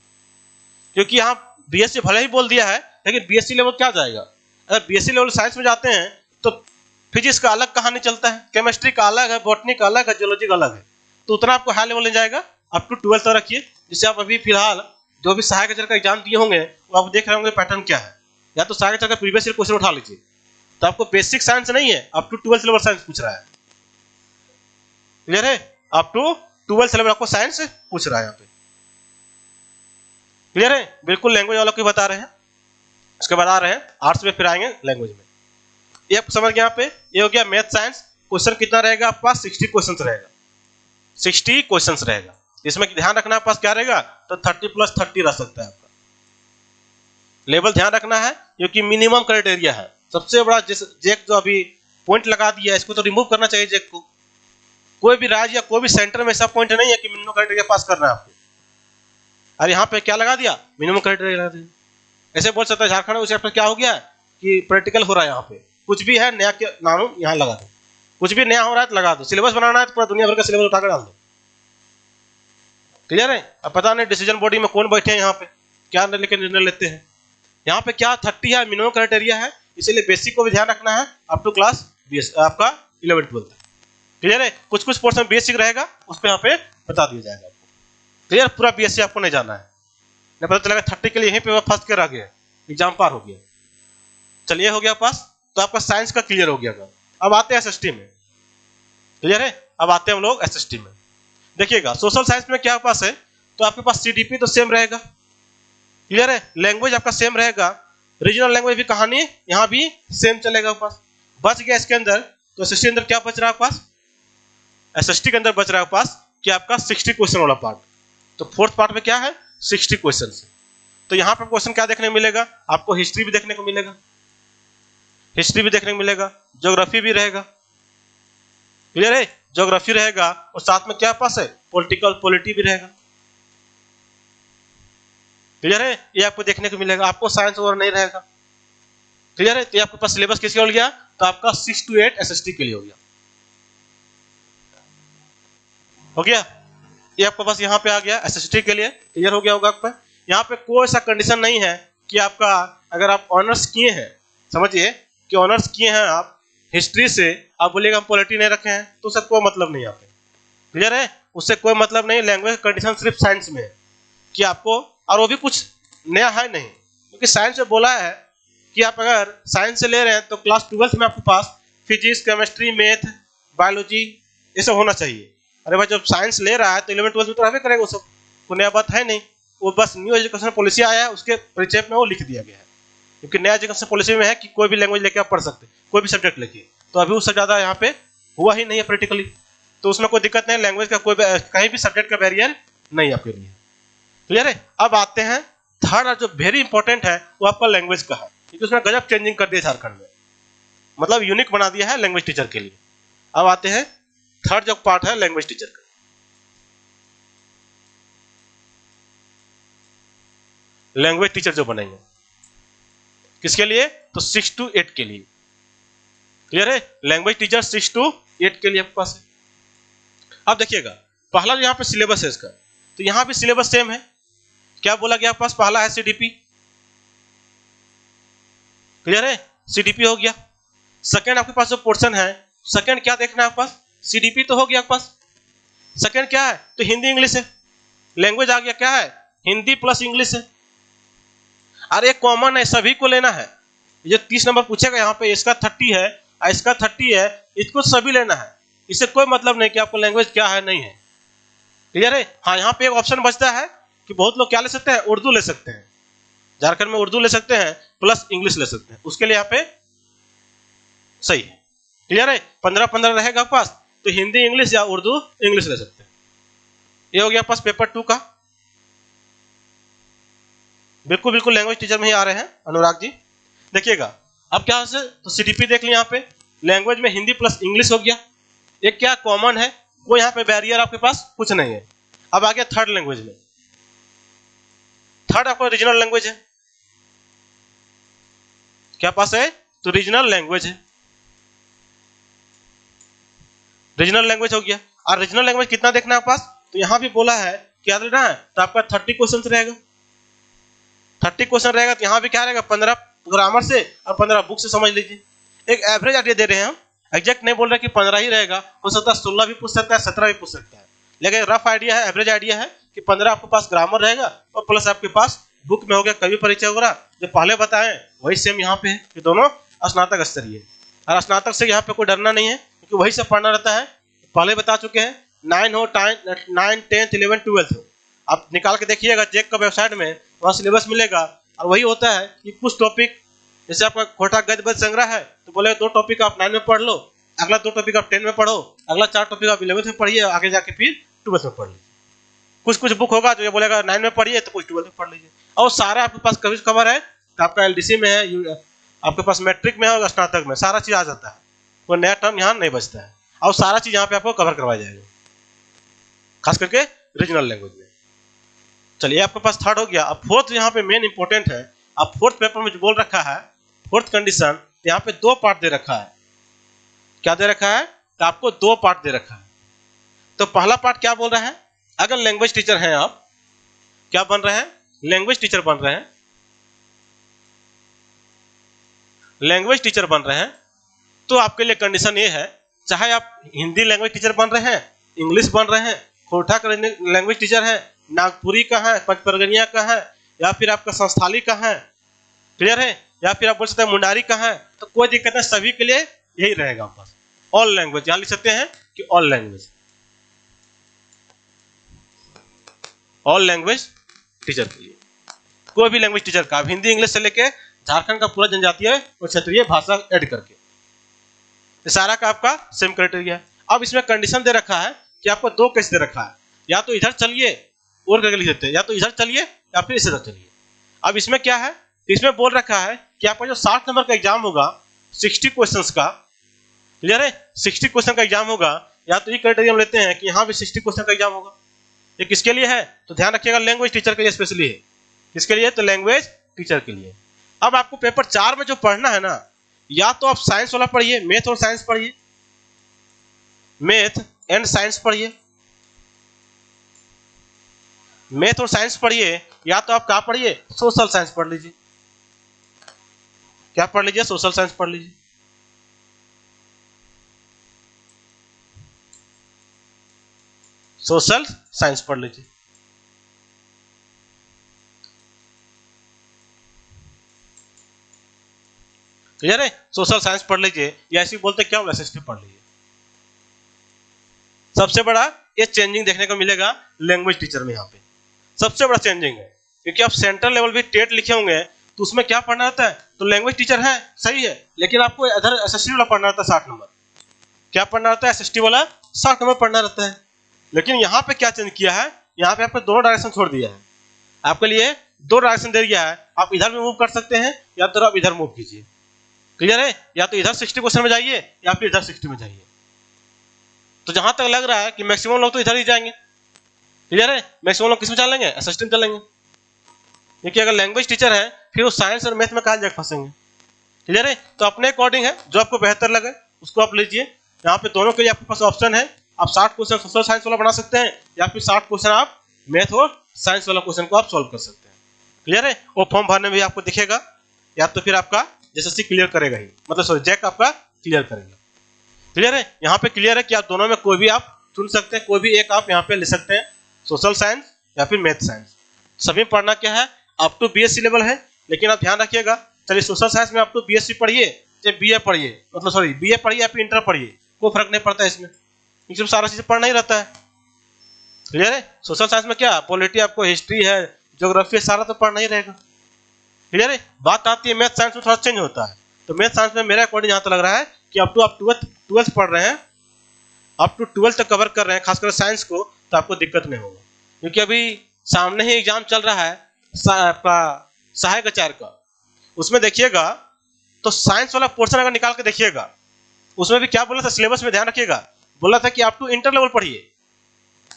Speaker 2: क्योंकि यहाँ बीएससी भले ही बोल दिया है, लेकिन बीएससी लेवल क्या जाएगा, अगर बीएससी लेवल साइंस में जाते हैं तो फिजिक्स का अलग कहानी चलता है, केमिस्ट्री का अलग है, बॉटनी का अलग है, जियोलॉजी का अलग है, तो उतना आपको हाई लेवल ले जाएगा, अप टू 12th तक रखिए। जिससे आप अभी फिलहाल जो भी सहायक आचार्य का एग्जाम दिए होंगे वो आप देख रहे होंगे पैटर्न क्या है, या तो सहायक आचार्य का प्रीवियस ईयर क्वेश्चन उठा लीजिए, तो आपको बेसिक साइंस नहीं है, up to 12th level science पूछ रहा है। क्लियर है, अप टू 12th लेवल आपको साइंस पूछ रहा है यहाँ पे। क्लियर है, बिल्कुल लैंग्वेज वालों को बता रहे हैं। इसके बाद आ रहे हैं आर्ट्स में, फिर आएंगे लैंग्वेज में। ये आप समझ गए, यहाँ पे ये हो गया मैथ साइंस। क्वेश्चन कितना रहेगा आपके पास, 60 क्वेश्चन रहेगा, 60 क्वेश्चन रहेगा। इसमें ध्यान रखना आपके पास क्या रहेगा, तो 30 + 30 रह सकता है आपका। लेवल ध्यान रखना है, क्योंकि मिनिमम क्राइटेरिया है। सबसे बड़ा जेक जो अभी पॉइंट लगा दिया है, इसको तो रिमूव करना चाहिए जेक को। कोई भी राज्य या कोई भी सेंटर में ऐसा पॉइंट नहीं है कि मिनिमम क्राइटेरिया पास करना है आपको, और यहाँ पे क्या लगा दिया, मिनिमम क्राइटेरिया लगा दिया। ऐसे बोल सकता है झारखंड उस पर क्या हो गया कि प्रैक्टिकल हो रहा है, यहाँ पे कुछ भी है नया के नाम यहाँ लगा दो, कुछ भी नया हो रहा है तो लगा दो, सिलेबस बनाना है तो पूरा दुनिया भर का सिलेबस उठाकर डाल दो। क्लियर है, अब पता नहीं डिसीजन बॉडी में कौन बैठे हैं यहाँ पे, क्या लेके निर्णय लेते हैं। यहाँ पे क्या 30 है मिनिमम क्राइटेरिया है, इसीलिए बेसिक को भी ध्यान रखना है अप टू क्लास आपका 11-12 तक। क्लियर है, कुछ कुछ पोर्शन बेसिक रहेगा, उस पर यहाँ पे बता दिया जाएगा आपको। क्लियर, पूरा बीएससी आपको नहीं जाना है, नहीं पता चलेगा 30 के लिए यहीं पे फंस कर आ गया, एग्जाम पार हो गया। चलिए हो गया पास, तो आपका साइंस का क्लियर हो गया। अब आते हैं एसएसटी में। क्लियर है, अब आते हैं हम लोग एसएसटी में। देखिएगा सोशल साइंस में क्या पास है, तो आपके पास सीडीपी तो सेम रहेगा। क्लियर है, लैंग्वेज आपका सेम रहेगा, रीजनल लैंग्वेज भी कहानी यहाँ भी सेम चलेगा पास। बच गया इसके अंदर, तो एसएसटी अंदर क्या बच रहा है पास, एसएसटी के अंदर बच रहा है पास कि आपका 60 क्वेश्चन वाला पार्ट। तो फोर्थ पार्ट में क्या है, 60 क्वेश्चन। तो यहाँ पर क्वेश्चन क्या देखने को मिलेगा आपको, हिस्ट्री भी देखने को मिलेगा, हिस्ट्री भी देखने को मिलेगा, ज्योग्राफी भी रहेगा। क्लियर है, ज्योग्राफी रहेगा और साथ में क्या पास है, पॉलिटिकल पॉलिटी भी रहेगा। क्लियर है, ये आपको देखने को मिलेगा, आपको साइंस और नहीं रहेगा। क्लियर है, तो आपके पास सिलेबस किसके हो गया, तो आपका 6 to 8 एसएसटी के लिए हो गया। हो गया, ये आपके पास यहाँ पे आ गया एसएसटी के लिए। क्लियर हो गया होगा आपका। यहाँ पे कोई ऐसा कंडीशन नहीं है कि आपका अगर आप ऑनर्स किए हैं, समझिए कि ऑनर्स किए हैं आप हिस्ट्री से, आप बोलिएगा हम पॉलिटी नहीं रखे हैं, तो उससे कोई मतलब नहीं यहाँ पे। क्लियर है, उससे कोई मतलब नहीं। लैंग्वेज कंडीशन सिर्फ साइंस में है कि आपको, और वो भी कुछ नया है नहीं, क्योंकि साइंस में बोला है कि आप अगर साइंस से ले रहे हैं तो क्लास 12th में आपके पास फिजिक्स, केमिस्ट्री, मैथ, बायोलॉजी ये सब होना चाहिए। अरे भाई जब साइंस ले रहा है तो 11-12 में तो रहबे करेगा वो सब, कोई नया बात है नहीं। वो बस न्यू एजुकेशन पॉलिसी आया है, उसके परिचय में वो लिख दिया गया है, क्योंकि नया एजुकेशन पॉलिसी में है कि कोई भी लैंग्वेज लेके आप पढ़ सकते, कोई भी सब्जेक्ट लेके। तो अभी उससे ज़्यादा यहाँ पे हुआ ही नहीं है प्रैक्टिकली, तो उसमें कोई दिक्कत नहीं, लैंग्वेज का कोई कहीं भी सब्जेक्ट का बैरियर नहीं आपके लिए। क्लियर है, अब आते हैं थर्ड जो वेरी इंपॉर्टेंट है वो आपका लैंग्वेज का है, क्योंकि उसने गजब चेंजिंग कर दिया झारखंड में, मतलब यूनिक बना दिया है लैंग्वेज टीचर के लिए। अब आते हैं थर्ड जो पार्ट है लैंग्वेज टीचर का। लैंग्वेज टीचर जो बनेंगे किसके लिए, तो 6 to 8 के लिए। क्लियर है, लैंग्वेज टीचर 6 to 8 के लिए आपके पास है। अब देखिएगा पहला जो यहाँ पे सिलेबस है इसका, तो यहाँ भी सिलेबस सेम है। क्या बोला गया आपके पास, पहला है सीडीपी। क्लियर है, सीडीपी हो गया। सेकंड आपके पास जो पोर्शन है, सेकंड क्या देखना है आपके पास, सीडीपी तो हो गया आपके पास। सेकंड क्या है, तो हिंदी इंग्लिश है। लैंग्वेज आ गया क्या है, हिंदी प्लस इंग्लिश है। अरे कॉमन है, सभी को लेना है, ये 30 नंबर पूछेगा यहाँ पे, इसका 30 है और इसका 30 है, इसको सभी लेना है। इससे कोई मतलब नहीं कि आपको लैंग्वेज क्या है नहीं है। क्लियर है? हाँ, यहाँ पे एक ऑप्शन बचता है कि बहुत लोग क्या ले सकते हैं, उर्दू ले सकते हैं। झारखंड में उर्दू ले सकते हैं प्लस इंग्लिश ले सकते हैं, उसके लिए यहाँ पे सही है। क्लियर है? 15-15 रहेगा पास तो हिंदी इंग्लिश या उर्दू इंग्लिश ले सकते हैं। ये हो गया पास पेपर 2 का। बिल्कुल बिल्कुल लैंग्वेज टीचर में ही आ रहे हैं अनुराग जी। देखिएगा अब क्या है, तो सीटीपी देख लिया, यहाँ पे लैंग्वेज में हिंदी प्लस इंग्लिश हो गया। एक क्या कॉमन है, कोई यहाँ पे बैरियर आपके पास कुछ नहीं है। अब आ गया थर्ड लैंग्वेज में। थर्ड आपका रीजनल लैंग्वेज है। क्या पास है, तो रीजनल लैंग्वेज है। रीजनल लैंग्वेज हो गया। और रीजनल लैंग्वेज कितना देखना है पास, तो यहाँ भी बोला है क्या देना है, तो आपका 30 क्वेश्चन रहेगा। 30 क्वेश्चन रहेगा तो यहाँ भी क्या रहेगा, 15 ग्रामर से और 15 बुक से, समझ लीजिए। एक एवरेज आइडिया दे रहे हैं हम, एग्जैक्ट नहीं बोल रहे कि 15 ही रहेगा, हो सकता है 16 भी पूछ सकता है, 17 भी पूछ सकता है, लेकिन रफ आइडिया है, एवरेज आइडिया है कि 15 आपके पास ग्रामर रहेगा और प्लस आपके पास बुक में हो गया कवि परिचय वगैरह, जो पहले बताएं वही सेम यहाँ पे है कि दोनों स्नातक स्तरीय। और स्नातक से यहाँ पे कोई डरना नहीं है क्योंकि वही से पढ़ना रहता है। पहले बता चुके हैं, 9 हो 9, 10, 11, 12 हो, आप निकाल के देखिएगा चेक का वेबसाइट में, वहाँ सिलेबस मिलेगा। और वही होता है कि कुछ टॉपिक, जैसे आपका खोटा गद्य पद्य संग्रह है तो बोले 2 टॉपिक आप 9 में पढ़ लो, अगला 2 टॉपिक आप 10 में पढ़ो, अगला 4 टॉपिक आप 11th में पढ़िए, आगे जाके फिर 12th में पढ़ लीजिए। कुछ बुक होगा तो ये बोलेगा 9 में पढ़िए, तो कुछ 12th में पढ़ लीजिए। और सारा आपके पास कवर है, तो आपका एलडीसी में है, आपके पास मैट्रिक में है और स्नातक में, सारा चीज आ जाता है, कोई नया टर्म यहाँ नहीं बचता है, और सारा चीज यहाँ पे आपको कवर करवाया जाएगा, खास करके रीजनल लैंग्वेज में। चलिए आपके पास थर्ड हो गया। अब फोर्थ यहाँ पे मेन इंपॉर्टेंट है। अब फोर्थ पेपर में जो बोल रखा है, फोर्थ कंडीशन, यहाँ पे 2 पार्ट दे रखा है। क्या दे रखा है, तो आपको 2 पार्ट दे रखा है। तो पहला पार्ट क्या बोल रहा है, अगर लैंग्वेज टीचर हैं आप, क्या बन रहे हैं, लैंग्वेज टीचर बन रहे हैं, लैंग्वेज टीचर बन रहे हैं, तो आपके लिए कंडीशन ये है, चाहे आप हिंदी लैंग्वेज टीचर बन रहे हैं, इंग्लिश बन रहे हैं, खोटा का लैंग्वेज टीचर है, नागपुरी का है, पंचपरगनिया का है, या फिर आपका संस्थाली का है, क्लियर है, या फिर आप बोल सकते हैं मुंडारी का है, तो कोई दिक्कत नहीं, सभी के लिए यही रहेगा बस। ऑल लैंग्वेज यहां लिख सकते हैं कि all language, all language teacher के लिए, कोई भी लैंग्वेज टीचर का, हिंदी इंग्लिश से लेके झारखंड का पूरा जनजातीय और क्षेत्रीय भाषा ऐड करके, सारा का आपका सेम क्राइटेरिया है। अब इसमें कंडीशन दे रखा है कि आपको 2 केस दे रखा है, या तो इधर चलिए और करके लिख देते हैं, या तो इधर चलिए या फिर इधर चलिए। अब इसमें क्या है, इसमें बोल रखा है कि आपका जो 60 नंबर का एग्जाम होगा 60 क्वेश्चंस का, क्लियर है, 60 क्वेश्चन का एग्जाम होगा, या तो ये क्राइटेरिया हम लेते हैं कि यहाँ भी 60 क्वेश्चन का एग्जाम होगा। ये किसके लिए है, तो ध्यान रखिएगा, लैंग्वेज टीचर के लिए स्पेशली है। किसके लिए, तो लैंग्वेज टीचर के लिए। अब आपको पेपर 4 में जो पढ़ना है ना, या तो आप साइंस वाला पढ़िए, मैथ और साइंस पढ़िए, मैथ एंड साइंस पढ़िए, मैथ और साइंस पढ़िए, या तो आप क्या पढ़िए, सोशल साइंस पढ़ लीजिए। क्या पढ़ लीजिए, सोशल साइंस पढ़ लीजिए। सोशल साइंस पढ़ लीजिए। क्लियर है, सोशल साइंस पढ़ लीजिए, या ऐसे बोलते क्या होगा, एसएसटी पढ़ लीजिए। सबसे बड़ा ये चेंजिंग देखने को मिलेगा लैंग्वेज टीचर में, यहाँ पे सबसे बड़ा चेंजिंग है, क्योंकि आप सेंट्रल लेवल भी टेट लिखे होंगे तो उसमें क्या पढ़ना रहता है, तो लैंग्वेज टीचर है सही है, लेकिन आपको इधर एसएसटी वाला पढ़ना रहता है 60 नंबर। क्या पढ़ना रहता है, एसएसटी वाला 60 नंबर पढ़ना रहता है। लेकिन यहाँ पे क्या चेंज किया है, यहाँ पे आपको दोनों डायरेक्शन छोड़ दिया है, आपके लिए 2 डायरेक्शन दे दिया है, आप इधर भी मूव कर सकते हैं या तो आप इधर मूव कीजिए। क्लियर है, या तो इधर 60 क्वेश्चन में जाइए या फिर इधर 60 में जाइए। तो जहां तक लग रहा है कि मैक्सिमम लोग तो इधर ही जाएंगे। क्लियर है, मैक्सिमम लोग किस में चलेंगे, एसएसटी में चलेंगे, क्योंकि अगर लैंग्वेज टीचर है फिर वो साइंस और मैथ में कहाँ जाकर फंसेंगे। क्लियर है, तो अपने अकॉर्डिंग है, जो आपको बेहतर लगे उसको आप लीजिए। यहाँ पे दोनों के लिए आपके पास ऑप्शन है, आप 60 क्वेश्चन सोशल साइंस वाला बना सकते हैं, या फिर 60 क्वेश्चन आप मैथ और साइंस वाला क्वेश्चन को आप सॉल्व कर सकते हैं। क्लियर है, वो फॉर्म भरने में भी आपको दिखेगा, या तो फिर आपका एसएससी क्लियर करेगा ही, मतलब सॉरी जैक आपका क्लियर करेगा। क्लियर है, यहाँ पे क्लियर है कि आप दोनों में कोई भी आप चुन सकते हैं, कोई भी एक आप यहाँ पे ले सकते हैं, सोशल साइंस या फिर मैथ साइंस। सभी पढ़ना क्या है, अप टू बीएससी लेवल है, लेकिन आप ध्यान रखिएगा चलिए सोशल साइंस में आप तो बीएससी पढ़िए चाहे बीए पढ़िए, मतलब सॉरी बीए पढ़िए या फिर इंटर पढ़िए, कोई फर्क नहीं पड़ता है इसमें, क्योंकि सारा चीज़ पढ़ना ही रहता है। क्लियर है? सोशल साइंस में क्या पॉलिटी, आपको हिस्ट्री है, ज्योग्राफी, सारा तो पढ़ना ही रहेगा। क्लियर है? बात आती है मैथ साइंस में थोड़ा चेंज होता है। तो मैथ साइंस में मेरे अकॉर्डिंग यहाँ तो लग रहा है कि अब तो आप ट्वेल्थ पढ़ रहे हैं, अप टू 12th तक कवर कर रहे हैं, खासकर साइंस को, तो आपको दिक्कत नहीं होगा, क्योंकि अभी सामने ही एग्जाम चल रहा है आपका सहायक आचार्य का। उसमें देखिएगा तो साइंस वाला पोर्शन अगर निकाल के देखिएगा, उसमें भी क्या बोला था, सिलेबस में ध्यान रखिएगा, बोला था कि आप टू इंटर लेवल पढ़िए,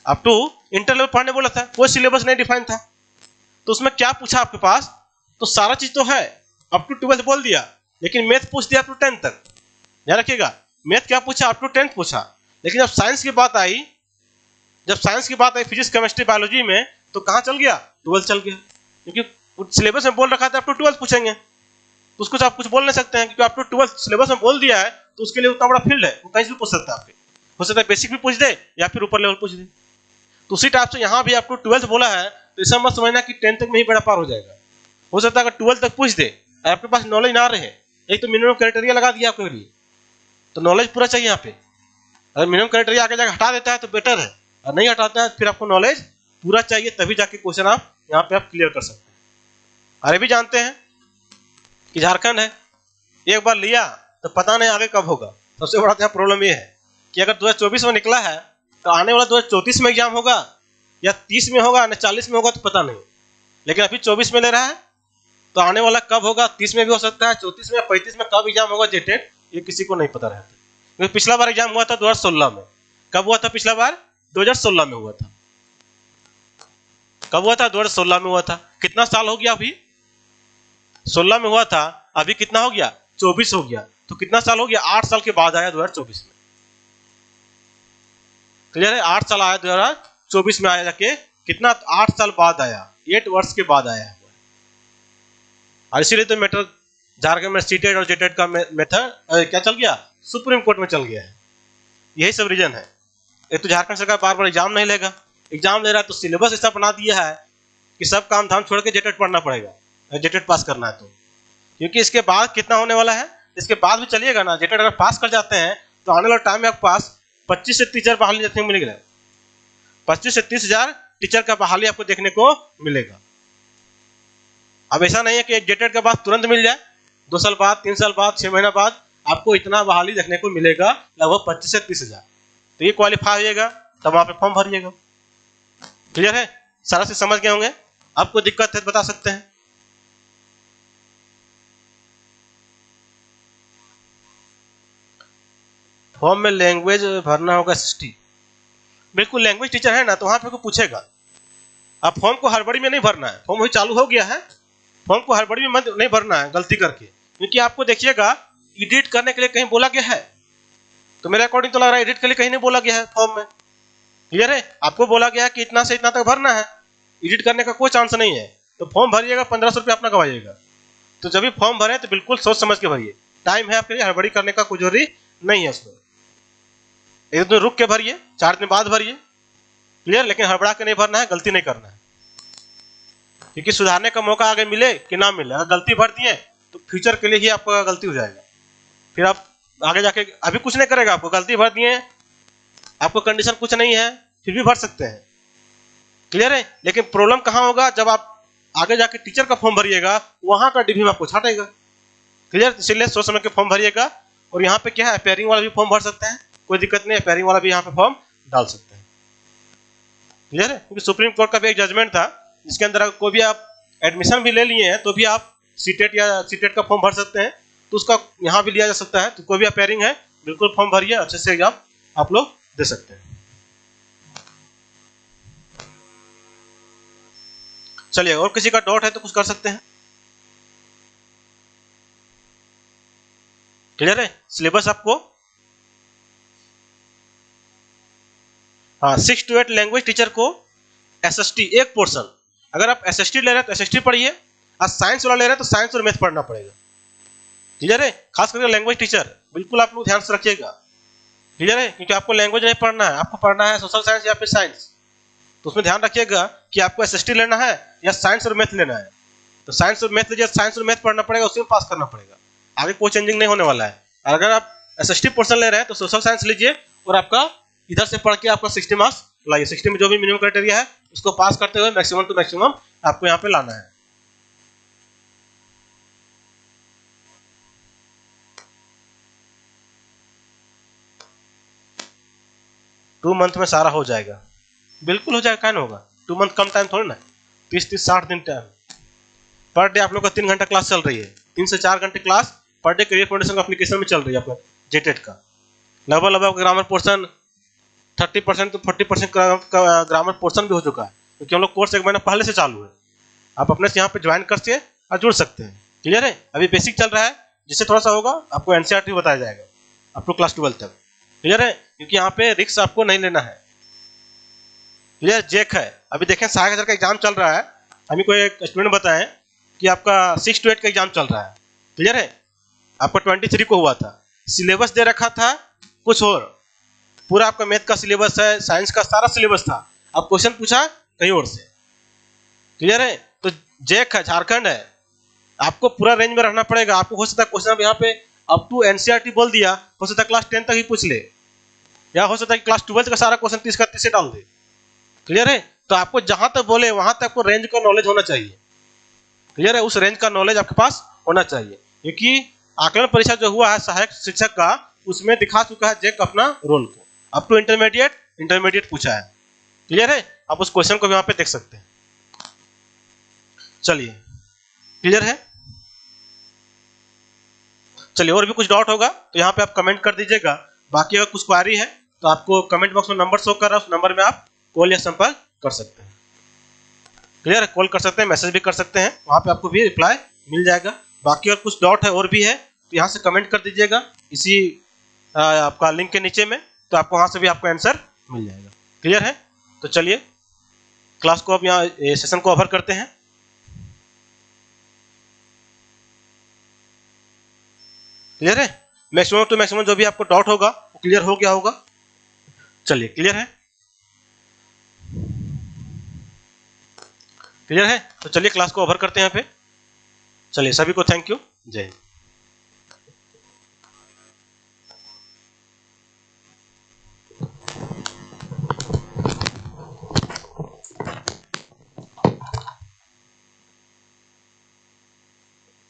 Speaker 2: आप टू इंटर लेवल पढ़ने बोला था, कोई सिलेबस नहीं डिफाइन था। तो उसमें क्या पूछा आपके पास, तो सारा चीज तो है, अप टू 12th बोल दिया, लेकिन मैथ पूछ दिया अप टू 10th तक। ध्यान रखिएगा, मैथ क्या पूछा, अप टू 10th पूछा, लेकिन जब साइंस की बात आई, फिजिक्स केमिस्ट्री बायोलॉजी में, तो कहाँ चल गया, 12th चल गया, क्योंकि सिलेबस में बोल रखा था अप टू 12th पूछेंगे, तो उसको आप कुछ बोल नहीं सकते हैं, क्योंकि अप टू 12th सिलेबस में बोल दिया है, तो उसके लिए उतना बड़ा फील्ड है, वो कहीं से भी पूछ सकता है आपके, हो सकता है बेसिक भी पूछ दे या फिर ऊपर लेवल पूछ दे। तो उसी टाइप से यहाँ भी अप टू 12th बोला है, तो ऐसा मत समझना कि 10th तक में ही बेड़ा पार हो जाएगा, हो सकता है अगर 12th तक पूछ दे, आपके पास नॉलेज ना रहे, एक तो मिनिमम क्राइटेरिया लगा दिया आपके लिए, तो नॉलेज पूरा चाहिए यहाँ पे। अगर मिनिमम क्राइटेरिया आगे जाकर हटा देता है तो बेटर है, और नहीं हटाता है फिर आपको नॉलेज पूरा चाहिए, तभी जाके क्वेश्चन आप यहाँ पे आप क्लियर कर सकते हैं। अरे भी जानते हैं कि झारखंड है, एक बार लिया तो पता नहीं आगे कब होगा। सबसे बड़ा यहाँ प्रॉब्लम ये है कि अगर 2024 में निकला है तो आने वाला 2034 में एग्जाम होगा या 30 में होगा ना 40 में होगा, तो पता नहीं, लेकिन अभी 24 में ले रहा है, तो आने वाला कब होगा, 30 में भी हो सकता है, 34 में, 35 में कब एग्जाम होगा जेटेट, ये किसी को नहीं पता रहता। क्योंकि पिछला बार एग्जाम हुआ था 2016 में, कब हुआ था पिछला बार, 2016 में हुआ था, कब हुआ था, 2016 में हुआ था। कितना साल हो गया, अभी 16 में हुआ था, अभी कितना हो गया, 24 हो गया, तो कितना साल हो गया, 8 साल के बाद आया 2024 में। क्लियर है? 8 साल आया 2024 में, आया जाके कितना, 8 साल बाद आया, 8 वर्ष के बाद आया। और इसीलिए तो मैटर झारखंड में सीटेट और जेटेट का मेथड क्या चल गया, सुप्रीम कोर्ट में चल गया है। यही सब रीजन है। एक तो झारखंड सरकार बार बार एग्जाम नहीं लेगा, एग्जाम ले रहा है तो सिलेबस ऐसा बना दिया है कि सब काम धाम छोड़ के जेटेट पढ़ना पड़ेगा, जेटेट पास करना है तो। क्योंकि इसके बाद कितना होने वाला है, इसके बाद भी चलिएगा ना, जेटेट अगर पास कर जाते हैं तो आने वाला टाइम में आपके पास 25 से 30 हजार बहाली देखने को मिलेगा, 25 से 30 हजार टीचर का बहाली आपको देखने को मिलेगा। अब ऐसा नहीं है कि जेटेट के बाद तुरंत मिल जाए, 2 साल बाद, 3 साल बाद, 6 महीना बाद आपको इतना बहाली देखने को मिलेगा, लगभग 25 से 30 हजार। तो ये क्वालिफाई होइएगा तब वहां पे फॉर्म भरिएगा। क्लियर है? सारा चीज समझ गए होंगे। आपको दिक्कत है तो बता सकते हैं। फॉर्म में लैंग्वेज भरना होगा SST, बिल्कुल लैंग्वेज टीचर है ना, तो वहां पे कोई पूछेगा। अब फॉर्म को हड़बड़ी में नहीं भरना है, फॉर्म वही चालू हो गया है, फॉर्म को हड़बड़ी में नहीं भरना है गलती करके, क्योंकि आपको देखिएगा एडिट करने के लिए कहीं बोला गया है, तो मेरे अकॉर्डिंग तो लग रहा है एडिट के लिए कहीं नहीं बोला गया है फॉर्म में। क्लियर है? आपको बोला गया है कि इतना से इतना तक भरना है, एडिट करने का कोई चांस नहीं है। तो फॉर्म भरिएगा, 1500 रुपये अपना गवाइएगा। तो जब भी फॉर्म भरें तो बिल्कुल सोच समझ के भरिए, टाइम है आपके लिए, हड़बड़ी करने का कोई जरूरी नहीं है उसमें। एक दिन रुक के भरिए, 4 दिन बाद भरिए। क्लियर? लेकिन हड़बड़ा के नहीं भरना है, गलती नहीं करना है, क्योंकि सुधारने का मौका आगे मिले कि ना मिले। अगर गलती भर दिए तो फ्यूचर के लिए ही आपको गलती हो जाएगा, फिर आप आगे जाके अभी कुछ नहीं करेगा। आपको गलती भर दिए, आपको कंडीशन कुछ नहीं है, फिर भी भर सकते हैं। क्लियर है? लेकिन प्रॉब्लम कहाँ होगा, जब आप आगे जाके टीचर का फॉर्म भरिएगा, वहां का डिभी में आपको छाटेगा। क्लियर? इसलिए सोच समझ के फॉर्म भरिएगा। और यहाँ पे क्या है, पेयरिंग वाला भी फॉर्म भर सकते हैं, कोई दिक्कत नहीं है, पेयरिंग वाला भी यहाँ पे फॉर्म डाल सकते हैं। क्लियर है? क्योंकि सुप्रीम कोर्ट का भी एक जजमेंट था, जिसके अंदर अगर कोई भी आप एडमिशन भी ले लिए हैं तो भी आप सीटेट या सीटेट का फॉर्म भर सकते हैं, तो उसका यहाँ भी लिया जा सकता है। तो कोई भी आप पेयरिंग है, बिल्कुल फॉर्म भरिए, अच्छे से एग्जाम आप लोग दे सकते हैं। चलिए, और किसी का डाउट है तो कुछ कर सकते हैं। क्लियर है? सिलेबस आपको 6 to 8 लैंग्वेज टीचर को SST एक पोर्शन, अगर आप SST ले रहे हैं तो SST पढ़िए, और साइंस वाला ले रहे हैं तो साइंस और मैथ पढ़ना पड़ेगा। क्लियर है? खास करके लैंग्वेज टीचर बिल्कुल आप लोग ध्यान से रखिएगा। क्लियर है? क्योंकि आपको लैंग्वेज नहीं पढ़ना है, आपको पढ़ना है सोशल साइंस या फिर साइंस। तो उसमें ध्यान रखिएगा कि आपको SST लेना है या साइंस और मैथ लेना है। तो साइंस और मैथ लीजिए, साइंस और मैथ पढ़ना पड़ेगा, उसी में पास करना पड़ेगा, आगे कोई चेंजिंग नहीं होने वाला है। अगर आप एसएसटी पोर्शन ले रहे हैं तो सोशल साइंस लीजिए और आपका इधर से पढ़ के आपका 60 मार्क्स लाइए, 60 में जो भी मिनिमम क्राइटेरिया है उसको पास करते हुए मैक्सिमम टू मैक्सिमम आपको यहाँ पे लाना है। टू मंथ में सारा हो जाएगा, बिल्कुल हो जाएगा, क्या नहीं होगा। 2 मंथ कम टाइम थोड़ी ना, 30-60 दिन टाइम। पर डे आप लोग का 3 घंटा क्लास चल रही है, 3 से 4 घंटे class per day career foundation का एप्लीकेशन में चल रही है आपका जेटेट का। लगभग ग्रामर पोर्शन 30% तो 40% का ग्रामर पोर्शन भी हो चुका है, क्योंकि हम लोग कोर्स 1 महीना पहले से चालू है। आप अपने से यहाँ पे ज्वाइन करके और जुड़ सकते हैं। क्लियर है? अभी बेसिक चल रहा है, जिससे थोड़ा सा होगा आपको एनसीईआरटी बताया जाएगा अप टू क्लास 12 तक। क्लियर है? क्योंकि यहाँ पे रिस्क आपको नहीं लेना है। क्लियर? जेक है, अभी देखें 60,000 का एग्जाम चल रहा है। हमें कोई एक स्टूडेंट बताएं कि आपका 6 to 8 का एग्जाम चल रहा है। क्लियर है? आपका 23 को हुआ था, सिलेबस दे रखा था कुछ और, पूरा आपका मैथ का सिलेबस है, साइंस का सारा सिलेबस था, अब क्वेश्चन पूछा कहीं और से। क्लियर है? तो जेक है, झारखंड है, आपको पूरा रेंज में रहना पड़ेगा। आपको हो सकता है क्वेश्चन यहाँ पे अप टू एनसीईआरटी बोल दिया, हो सकता है क्लास 10 तक ही पूछ ले, या हो सकता है कि क्लास 12 का सारा क्वेश्चन 30 का 30 से डाल दे। क्लियर है? तो आपको जहां तक बोले वहां तक आपको रेंज का नॉलेज होना चाहिए। क्लियर है? उस रेंज का नॉलेज आपके पास होना चाहिए, क्योंकि आकलन परीक्षा जो हुआ है सहायक शिक्षक का, उसमें दिखा चुका है जेक अपना रोल को, अप टू इंटरमीडिएट पूछा है। क्लियर है? आप उस क्वेश्चन को भी वहां पे देख सकते हैं। चलिए, क्लियर है? चलिए, और भी कुछ डाउट होगा तो यहाँ पे आप कमेंट कर दीजिएगा। बाकी अगर कुछ क्वारी है तो आपको कमेंट बॉक्स में नंबर शो कर रहा है, उस नंबर में आप कॉल या संपर्क कर सकते हैं। क्लियर है? कॉल कर सकते हैं, मैसेज भी कर सकते हैं, वहाँ पे आपको भी रिप्लाई मिल जाएगा। बाकी अगर कुछ डाउट है और भी है तो यहाँ से कमेंट कर दीजिएगा इसी आपका लिंक के नीचे में, तो आपको वहाँ से भी आपको आंसर मिल जाएगा। क्लियर है? तो चलिए क्लास को अब यहाँ सेशन को ओवर करते हैं। क्लियर है? मैक्सिमम टू मैक्सिमम जो भी आपको डाउट होगा वो क्लियर हो गया होगा। चलिए, क्लियर है? क्लियर है? तो चलिए क्लास को ओवर करते हैं यहाँ पे। चलिए, सभी को थैंक यू, जय हिंद।